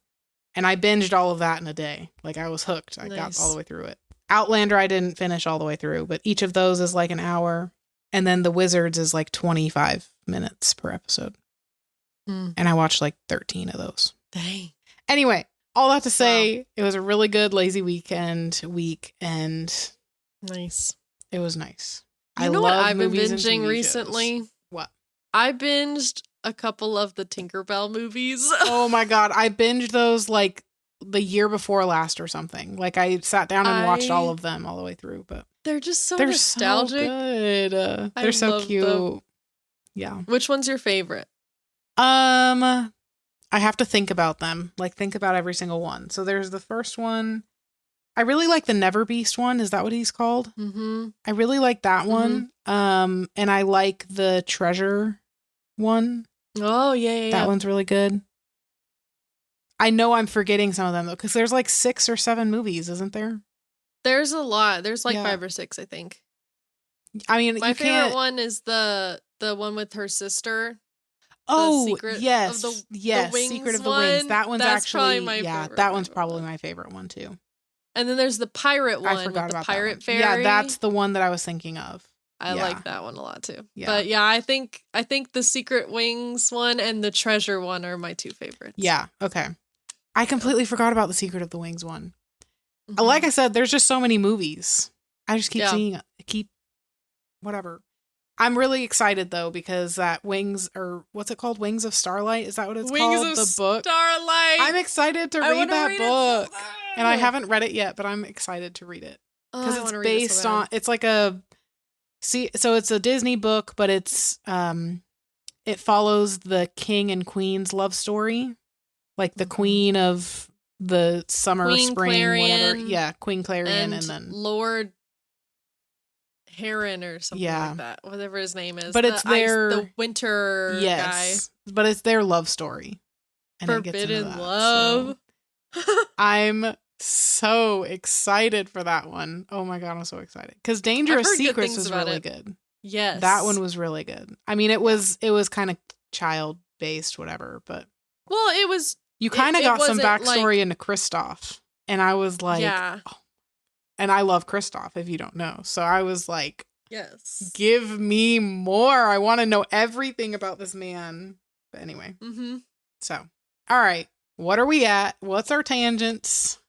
And I binged all of that in a day. Like I was hooked. I got all the way through it. Outlander I didn't finish all the way through, but each of those is like an hour. And then The Wizards is like 25 minutes per episode. And I watched like 13 of those. Dang. Anyway, all that to say, it was a really good lazy week, and nice. It was nice. You know what I've been binging recently? What? I binged a couple of the Tinkerbell movies. Oh my God. I binged those like the year before last or something. Like I sat down and watched all of them all the way through, but they're just so nostalgic. So good. They're so cute. Them. Yeah. Which one's your favorite? I have to think about them. Like think about every single one. So there's the first one. I really like the Never Beast one. Is that what he's called? I really like that one. And I like the Treasure one. Oh, yeah. That one's really good. I know I'm forgetting some of them though, because there's like 6 or 7 movies, isn't there? There's a lot. There's like 5 or 6, I think. I mean, my favorite one is the one with her sister. Oh, Secret yes. Of the Secret of the Wings. That one's actually my favorite. That one's probably my favorite one too. And then there's the pirate one. I forgot with the pirate fairy. Yeah, that's the one that I was thinking of. I like that one a lot too. Yeah. But yeah, I think the Secret Wings one and the Treasure one are my 2 favorites. Yeah, okay. I completely forgot about the Secret of the Wings one. Like I said, there's just so many movies. I just keep whatever. I'm really excited though because that Wings, or what's it called? Wings of Starlight? Is that what it's called? The book. Starlight. I'm excited to read that book. And I haven't read it yet, but I'm excited to read it. Because it's based on, it's like so it's a Disney book, but it's, it follows the king and queen's love story. Like the queen of the summer, Queen spring, Clarion, whatever. Yeah, Queen Clarion and then Lord Heron or something like that. Whatever his name is. But it's the winter guy. But it's their love story. And Forbidden love. So I'm so excited for that one. Oh my God, I'm so excited. Because Dangerous Secrets was really good. Yes. That one was really good. I mean, it was kind of child-based, whatever, but... Well, it was... You kind of got some backstory into Kristoff. And I was like, yeah. oh. And I love Kristoff, if you don't know. So I was like, yes. Give me more. I want to know everything about this man. But anyway. Mm-hmm. So, all right. What are we at? What's our tangents?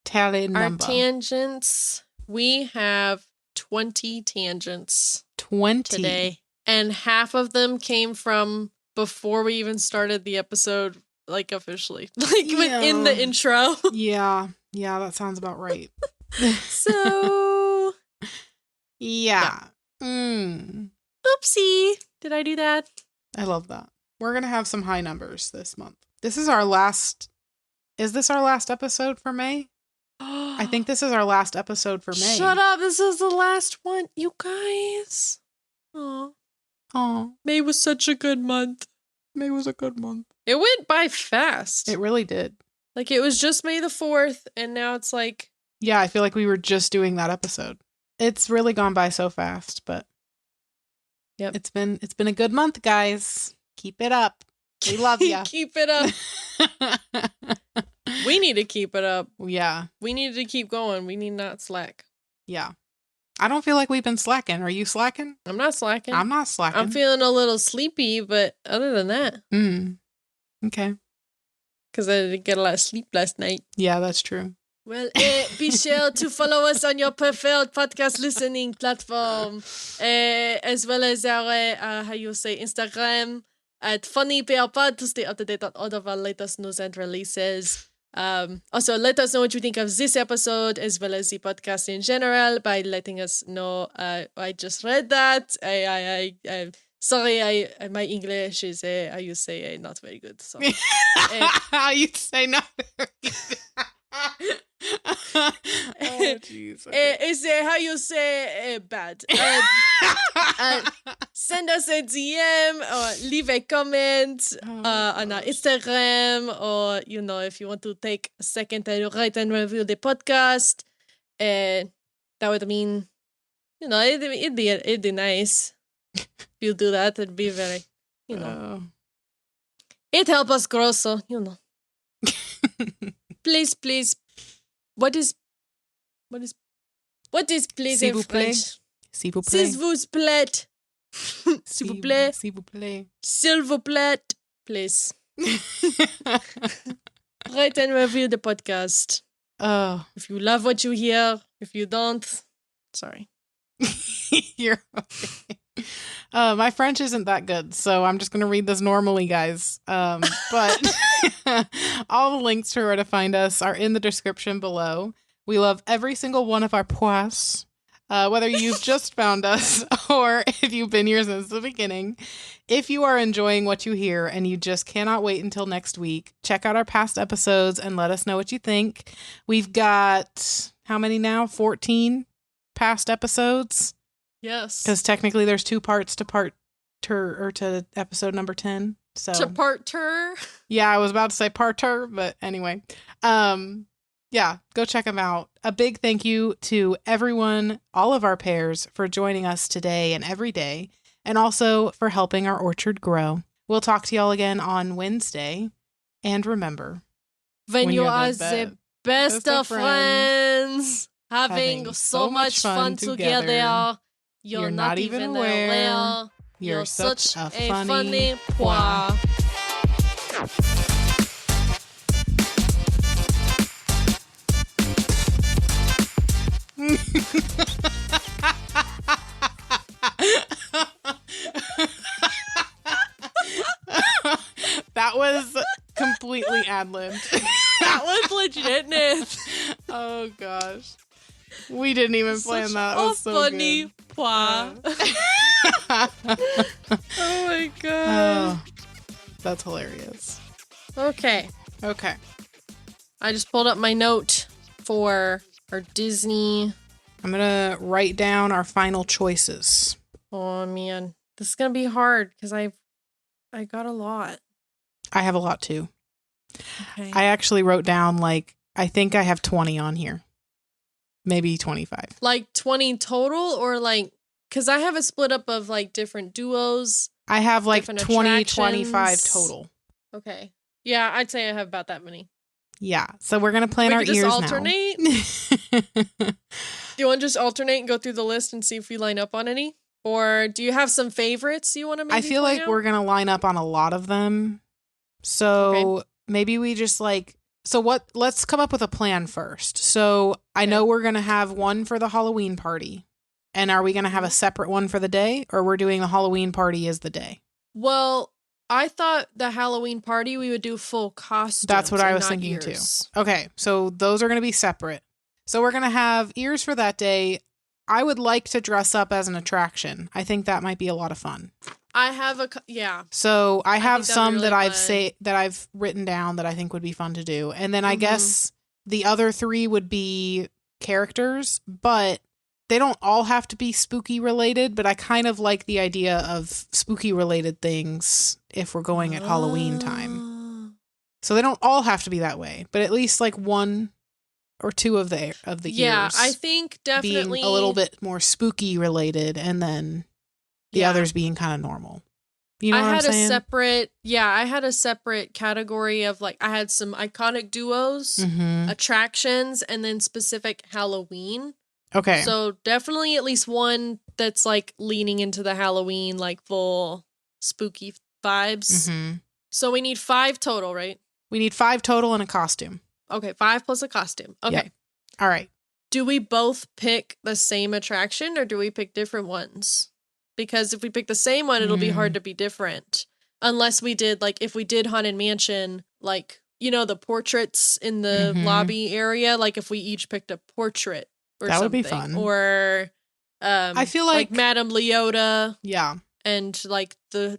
Tally number. Our tangents, we have 20 tangents 20 today. And half of them came from before we even started the episode, like officially. Like in the intro. Yeah. Yeah, that sounds about right. So yeah. Oopsie. Did I do that? I love that. We're going to have some high numbers this month. This is our last. Is this our last episode for May? I think this is our last episode for May. Shut up. This is the last one. You guys. Aw. May was such a good month. May was a good month. It went by fast. It really did. Like it was just May the 4th, and now it's like. Yeah, I feel like we were just doing that episode. It's really gone by so fast, but yep. It's been a good month, guys. Keep it up. We love you. Keep it up. We need to keep it up. Yeah. We need to keep going. We need not slack. Yeah. I don't feel like we've been slacking. Are you slacking? I'm not slacking. I'm not slacking. I'm feeling a little sleepy, but other than that. Okay. Because I didn't get a lot of sleep last night. Yeah, that's true. Well, be sure to follow us on your preferred podcast listening platform, as well as our, Instagram at Funny Pear Pod to stay up to date on all of our latest news and releases. Also, let us know what you think of this episode, as well as the podcast in general, by letting us know. I just read that. Sorry, my English is, not very good. So, you say not very good. Oh, jeez. Okay. Is how you say bad. Send us a DM or leave a comment on our Instagram, or if you want to take a second to write and review the podcast, that would mean it'd be nice if you do that. It'd be very it helps us grow, so please. What is please in French? S'il vous plaît. S'il vous plaît. S'il vous plaît. S'il vous plaît. S'il vous plaît. Please. Rate and review the podcast. If you love what you hear. If you don't, sorry. You're okay. My French isn't that good, so I'm just going to read this normally, guys. But all the links to where to find us are in the description below. We love every single one of our pois, whether you've just found us or if you've been here since the beginning. If you are enjoying what you hear and you just cannot wait until next week, check out our past episodes and let us know what you think. We've got, how many now? 14 past episodes? Yes. Because technically there's 2 parts to to episode number 10. So to part-ter? Yeah, I was about to say part-ter, but anyway. Yeah, go check them out. A big thank you to everyone, all of our pears, for joining us today and every day, and also for helping our orchard grow. We'll talk to y'all again on Wednesday. And remember, when you are the best of friends, having so much fun together, you're not even aware. You're such a funny pois. That was completely ad-libbed. That was legitness. Oh gosh. We didn't even plan that. That was so funny good. Pois. Oh my god. That's hilarious. Okay. I just pulled up my note for our Disney. I'm gonna write down our final choices. Oh man, this is gonna be hard because I got a lot. I have a lot too. Okay. I actually wrote down I think I have 20 on here. Maybe 25. Like 20 total, or because I have a split up of different duos. I have 20, attractions. 25 total. Okay. Yeah, I'd say I have about that many. Yeah. So we're going to plan our just ears alternate? now. Do you want to just alternate and go through the list and see if we line up on any? Or do you have some favorites you want to maybe I feel like we're going to line up on a lot of them. So maybe we just let's come up with a plan first. So I know we're going to have one for the Halloween party. And are we going to have a separate one for the day, or we're doing the Halloween party as the day? Well, I thought the Halloween party we would do full costumes. That's what I was thinking too. Okay, so those are going to be separate. So we're going to have ears for that day. I would like to dress up as an attraction. I think that might be a lot of fun. I have So I have some that I've written down that I think would be fun to do. And then I guess the other 3 would be characters, but they don't all have to be spooky related, but I kind of like the idea of spooky related things if we're going at Halloween time. So they don't all have to be that way, but at least like 1 or 2 of the Yeah, ears. I think definitely being a little bit more spooky related, and then the others being kind of normal. You know what I'm saying? I had a separate category of like, I had some iconic duos, attractions, and then specific Halloween. Okay. So definitely at least one that's like leaning into the Halloween, like full spooky vibes. So we need 5 total, right? We need 5 total and a costume. Okay, 5 plus a costume. Okay. Yep. All right. Do we both pick the same attraction or do we pick different ones? Because if we pick the same one, it'll be hard to be different. Unless we did, like, if we did Haunted Mansion, like, you know, the portraits in the lobby area, like if we each picked a portrait or that something. Would be fun. Or I feel like Madame Leota. Yeah. And like the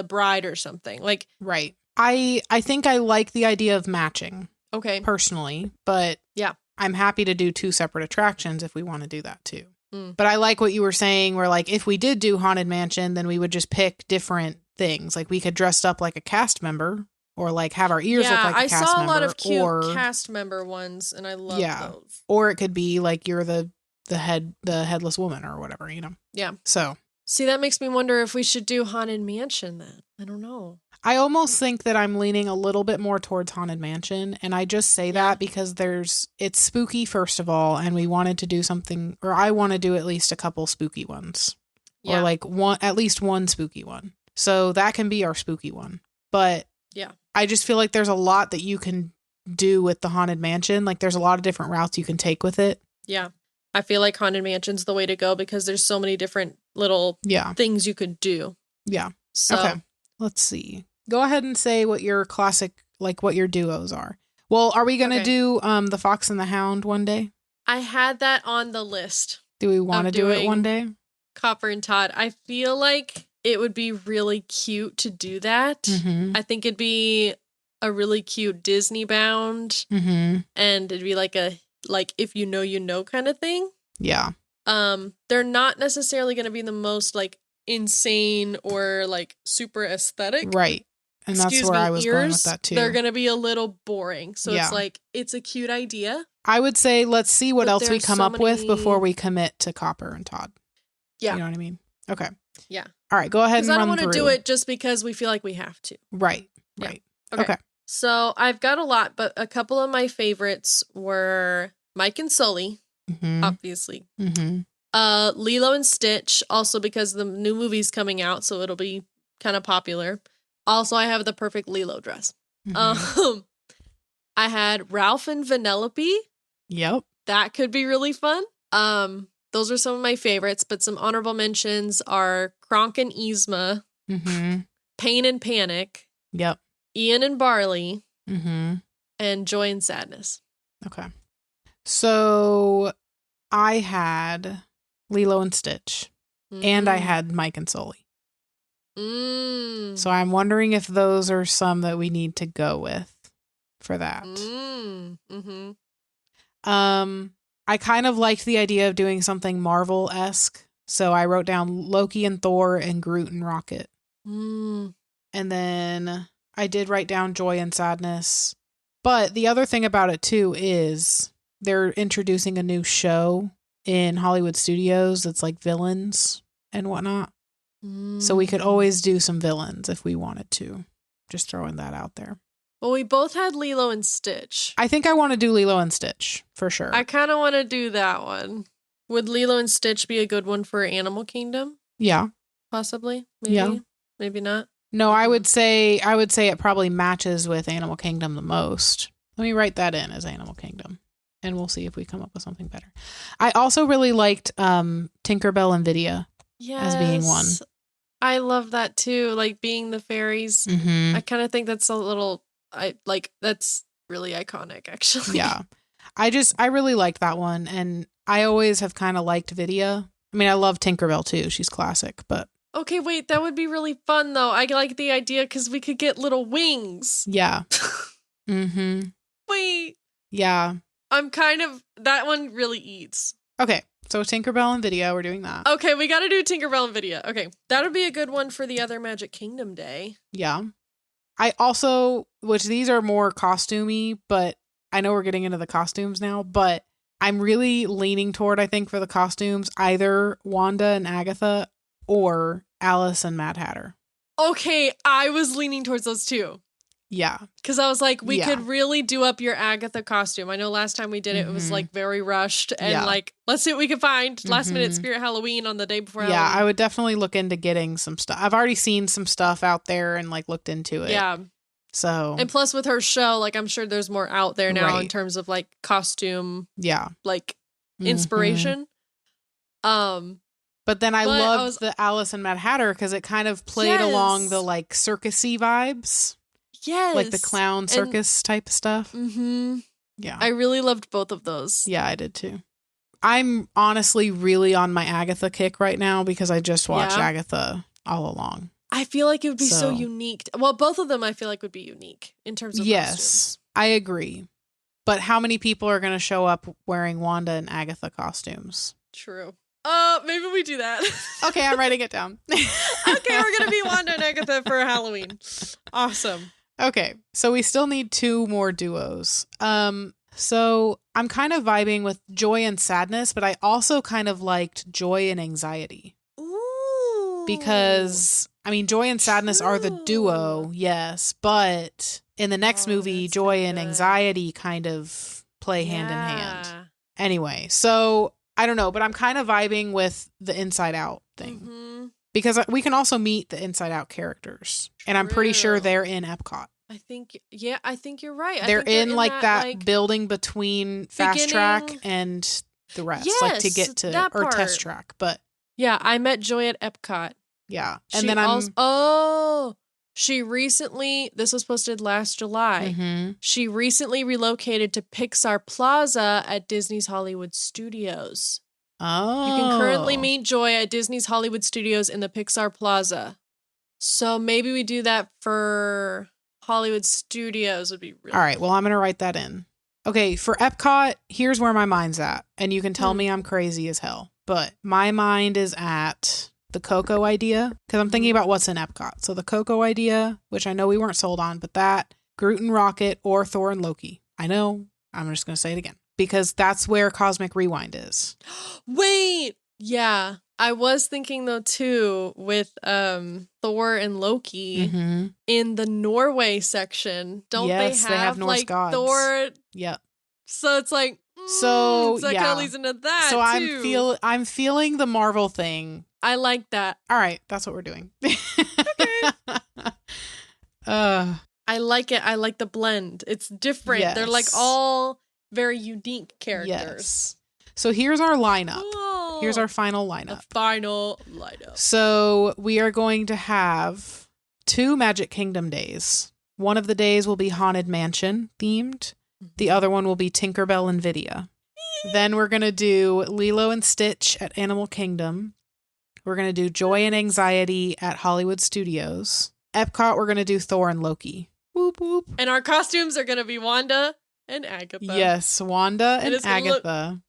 bride or something. Like, right. I think I like the idea of matching. Okay. Personally, but yeah, I'm happy to do 2 separate attractions if we want to do that too. But I like what you were saying where like if we did do Haunted Mansion, then we would just pick different things. Like we could dress up like a cast member or like have our ears look like a cast member. I saw a lot of cute cast member ones and I love those. Or it could be like you're the headless woman or whatever, you know? Yeah. So. See, that makes me wonder if we should do Haunted Mansion then. I don't know. I almost think that I'm leaning a little bit more towards Haunted Mansion, and I just say that because it's spooky first of all, and we wanted to do something, or I want to do at least a couple spooky ones, or like at least one spooky one. So that can be our spooky one. But I just feel like there's a lot that you can do with the Haunted Mansion. Like there's a lot of different routes you can take with it. Yeah. I feel like Haunted Mansion's the way to go because there's so many different little things you could do. Yeah. So. Okay. Let's see. Go ahead and say what your classic, like what your duos are. Well, are we going to do the Fox and the Hound one day? I had that on the list. Do we want to do it one day? Copper and Tod. I feel like it would be really cute to do that. I think it'd be a really cute Disney bound. And it'd be like if you know kind of thing. Yeah. They're not necessarily going to be the most like insane or like super aesthetic. Right. And that's where I was going with that too. They're going to be a little boring. So it's like, it's a cute idea. I would say, let's see what else we come up with before we commit to Copper and Tod. Yeah. You know what I mean? Okay. Yeah. All right. Go ahead and run through. Because I don't want to do it just because we feel like we have to. Right. Right. Yeah. Okay. So I've got a lot, but a couple of my favorites were Mike and Sully, obviously. Lilo and Stitch, also because the new movie's coming out, so it'll be kind of popular. Also, I have the perfect Lilo dress. I had Ralph and Vanellope. Yep. That could be really fun. Those are some of my favorites, but some honorable mentions are Kronk and Yzma, Pain and Panic. Yep. Ian and Barley. And Joy and Sadness. Okay. So I had Lilo and Stitch, and I had Mike and Sully. So I'm wondering if those are some that we need to go with for that. I kind of liked the idea of doing something Marvel-esque, so I wrote down Loki and Thor and Groot and Rocket. And then I did write down Joy and Sadness. But the other thing about it too is they're introducing a new show in Hollywood Studios that's like villains and whatnot. So we could always do some villains if we wanted to. Just throwing that out there. Well, we both had Lilo and Stitch. I think I want to do Lilo and Stitch for sure. I kind of want to do that one. Would Lilo and Stitch be a good one for Animal Kingdom? Yeah. Possibly. Maybe. Yeah. Maybe not. No, I would say it probably matches with Animal Kingdom the most. Let me write that in as Animal Kingdom, and we'll see if we come up with something better. I also really liked Tinkerbell and Vidya as being one. I love that too, like being the fairies. Mm-hmm. I kind of think that's that's really iconic, actually. Yeah. I really liked that one, and I always have kind of liked Vidya. I mean, I love Tinkerbell too. She's classic, but... Okay, wait, that would be really fun, though. I like the idea because we could get little wings. Yeah. Mm-hmm. Wait. Yeah. That one really eats. Okay, so Tinkerbell and Vidya, we're doing that. Okay, we gotta do Tinkerbell and Vidya. Okay, that'll be a good one for the other Magic Kingdom Day. Yeah. I also, which these are more costumey, but I know we're getting into the costumes now, but I'm really leaning toward, I think, for the costumes, either Wanda and Agatha or Alice and Mad Hatter. Okay, I was leaning towards those two. Yeah. Because I was like, we could really do up your Agatha costume. I know last time we did it, it was like very rushed and like, let's see what we can find. Last minute Spirit Halloween on the day before Halloween. Yeah, I would definitely look into getting some stuff. I've already seen some stuff out there and like looked into it. Yeah. So. And plus with her show, like I'm sure there's more out there now in terms of like costume. Yeah. Like inspiration. But then I loved the Alice and Mad Hatter because it kind of played along the like circusy vibes. Yes. Like the clown circus type stuff. Mm-hmm. Yeah. I really loved both of those. Yeah, I did too. I'm honestly really on my Agatha kick right now because I just watched Agatha all along. I feel like it would be so unique. Well, both of them I feel like would be unique in terms of costumes. I agree. But how many people are going to show up wearing Wanda and Agatha costumes? True. Maybe we do that. Okay, I'm writing it down. Okay, we're going to be Wanda and Agatha for Halloween. Awesome. Okay, so we still need 2 more duos. So I'm kind of vibing with Joy and Sadness, but I also kind of liked Joy and Anxiety. Ooh. Because, I mean, Joy and Sadness are the duo, yes, but in the next movie, Joy and Anxiety kind of play hand in hand. Anyway, so I don't know, but I'm kind of vibing with the Inside Out thing. Mm-hmm. Because we can also meet the Inside Out characters. True. And I'm pretty sure they're in Epcot. I think you're right. They're in like that building between Fast Track and the rest. Yes, like to get to, or Test Track. But yeah, I met Joy at Epcot. Yeah. And then she recently, this was posted last July. She recently relocated to Pixar Plaza at Disney's Hollywood Studios. Oh. You can currently meet Joy at Disney's Hollywood Studios in the Pixar Plaza. So maybe we do that for Hollywood Studios would be really All right, well, I'm going to write that in. Okay, for Epcot, here's where my mind's at. And you can tell me I'm crazy as hell. But my mind is at the Coco idea, because I'm thinking about what's in Epcot. So the Coco idea, which I know we weren't sold on, but that, Groot and Rocket, or Thor and Loki. I know, I'm just going to say it again. Because that's where Cosmic Rewind is. Wait! Yeah. I was thinking, though, too, with Thor and Loki in the Norway section. Don't they have Norse like, gods. Thor? Yep. So it's like, so that kind of leads into that, so too. I'm feeling the Marvel thing. I like that. All right, that's what we're doing. Okay. I like it. I like the blend. It's different. Yes. They're like all very unique characters. Yes. So here's our lineup. Whoa. Here's our final lineup. The final lineup. So we are going to have 2 Magic Kingdom days. One of the days will be Haunted Mansion themed. The other one will be Tinkerbell and Vidya. Then we're going to do Lilo and Stitch at Animal Kingdom. We're going to do Joy and Anxiety at Hollywood Studios. Epcot, we're going to do Thor and Loki. Whoop, whoop. And our costumes are going to be Wanda and Agatha. Yes, Wanda and Agatha.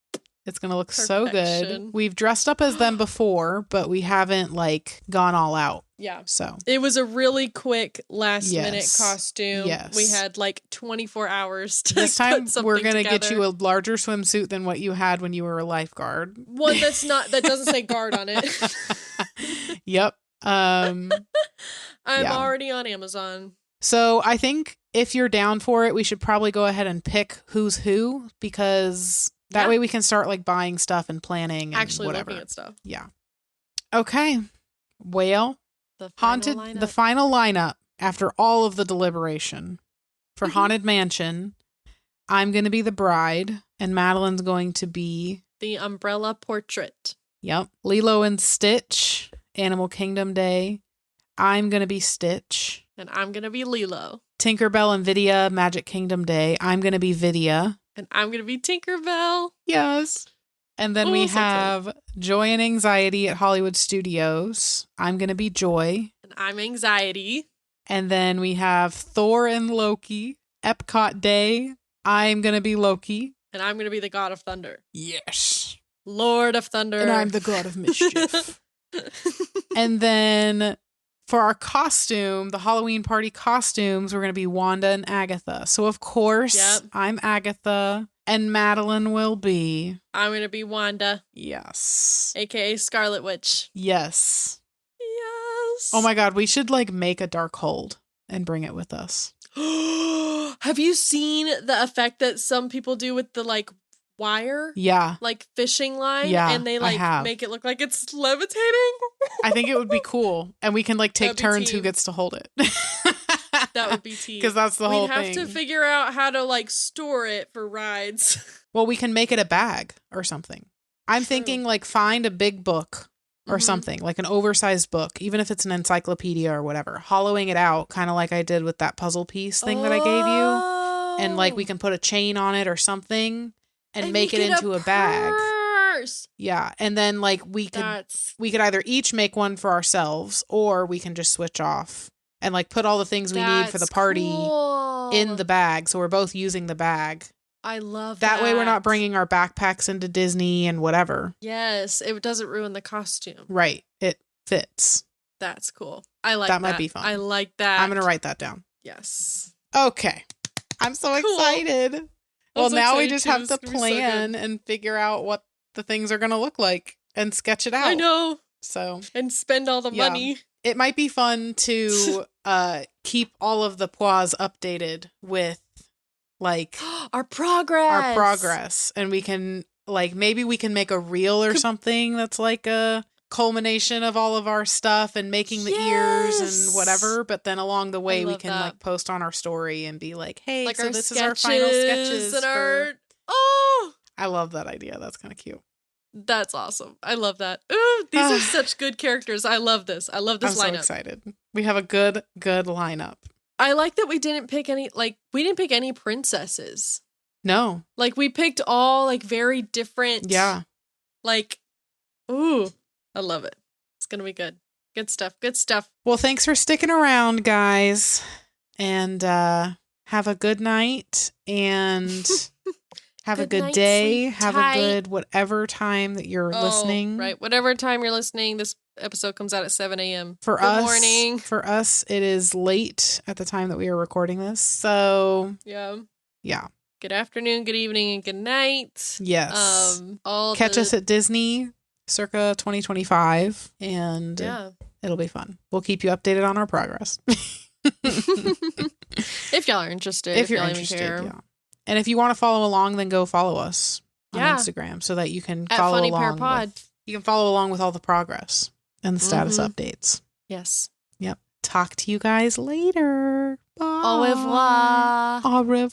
It's going to look so good. We've dressed up as them before, but we haven't like gone all out. Yeah. So it was a really quick last minute costume. Yes. We had like 24 hours to this time we're going to together. get you a larger swimsuit than what you had when you were a lifeguard. One that doesn't say guard on it. Yep. I'm already on Amazon. So I think if you're down for it, we should probably go ahead and pick who's who, because that way we can start like buying stuff and planning and actually whatever. looking at stuff. Yeah. Okay. Well, The the final lineup after all of the deliberation for Haunted Mansion. I'm going to be the bride, and Madeleine's going to be the umbrella portrait. Yep. Lilo and Stitch, Animal Kingdom Day. I'm going to be Stitch. And I'm going to be Lilo. Tinkerbell and Vidya, Magic Kingdom Day. I'm going to be Vidya. And I'm going to be Tinkerbell. Yes. And then we have Joy and Anxiety at Hollywood Studios. I'm going to be Joy. And I'm Anxiety. And then we have Thor and Loki, Epcot Day. I'm going to be Loki. And I'm going to be the God of Thunder. Yes. Lord of Thunder. And I'm the God of Mischief. And then for our costume, the Halloween party costumes, we're going to be Wanda and Agatha. So, of course, I'm Agatha. And Madeleine will be... I'm going to be Wanda. Yes. AKA Scarlet Witch. Yes. Yes. Oh my God, we should like make a dark hold and bring it with us. Have you seen the effect that some people do with the like wire? Yeah. Like fishing line? Yeah, and they like make it look like it's levitating? I think it would be cool. And we can like take turns who gets to hold it. That would be tea. Because that's the whole thing. We'd have to figure out how to like store it for rides. Well, we can make it a bag or something. I'm thinking like find a big book or something, like an oversized book, even if it's an encyclopedia or whatever, hollowing it out, kind of like I did with that puzzle piece thing that I gave you. And like we can put a chain on it or something and make it into a bag. Yeah. And then like we could either each make one for ourselves, or we can just switch off and like put all the things we need for the party in the bag. So we're both using the bag. I love that. That way we're not bringing our backpacks into Disney and whatever. Yes, it doesn't ruin the costume. Right. It fits. That's cool. I like that. That might be fun. I like that. I'm going to write that down. Yes. Okay. I'm so excited. Well, now we just have to plan and figure out what the things are going to look like and sketch it out. I know. So. And spend all the money. It might be fun to keep all of the pois updated with like our progress, and we can like maybe we can make a reel or something that's like a culmination of all of our stuff and making the ears and whatever, but then along the way we can like post on our story and be like, hey, like so this is our final sketches and I love that idea. That's kind of cute. That's awesome. I love that. Ooh, these are such good characters. I love this. I love this lineup. I'm so excited. We have a good lineup. I like that we didn't pick any princesses. No. Like we picked all like very different. Yeah. Like, ooh, I love it. It's going to be good. Good stuff. Good stuff. Well, thanks for sticking around, guys. And have a good night and have a good day. Have a good whatever time that you're listening. Right. Whatever time you're listening, this episode comes out at 7 a.m. Good morning. For us, it is late at the time that we are recording this. So, yeah. Good afternoon, good evening, and good night. Yes. Catch us at Disney circa 2025, and it'll be fun. We'll keep you updated on our progress. If y'all are interested. If you're interested, yeah. And if you want to follow along, then go follow us on Instagram so that you can follow along. You can follow along with all the progress and the status updates. Yes. Yep. Talk to you guys later. Bye. Au revoir. Au revoir.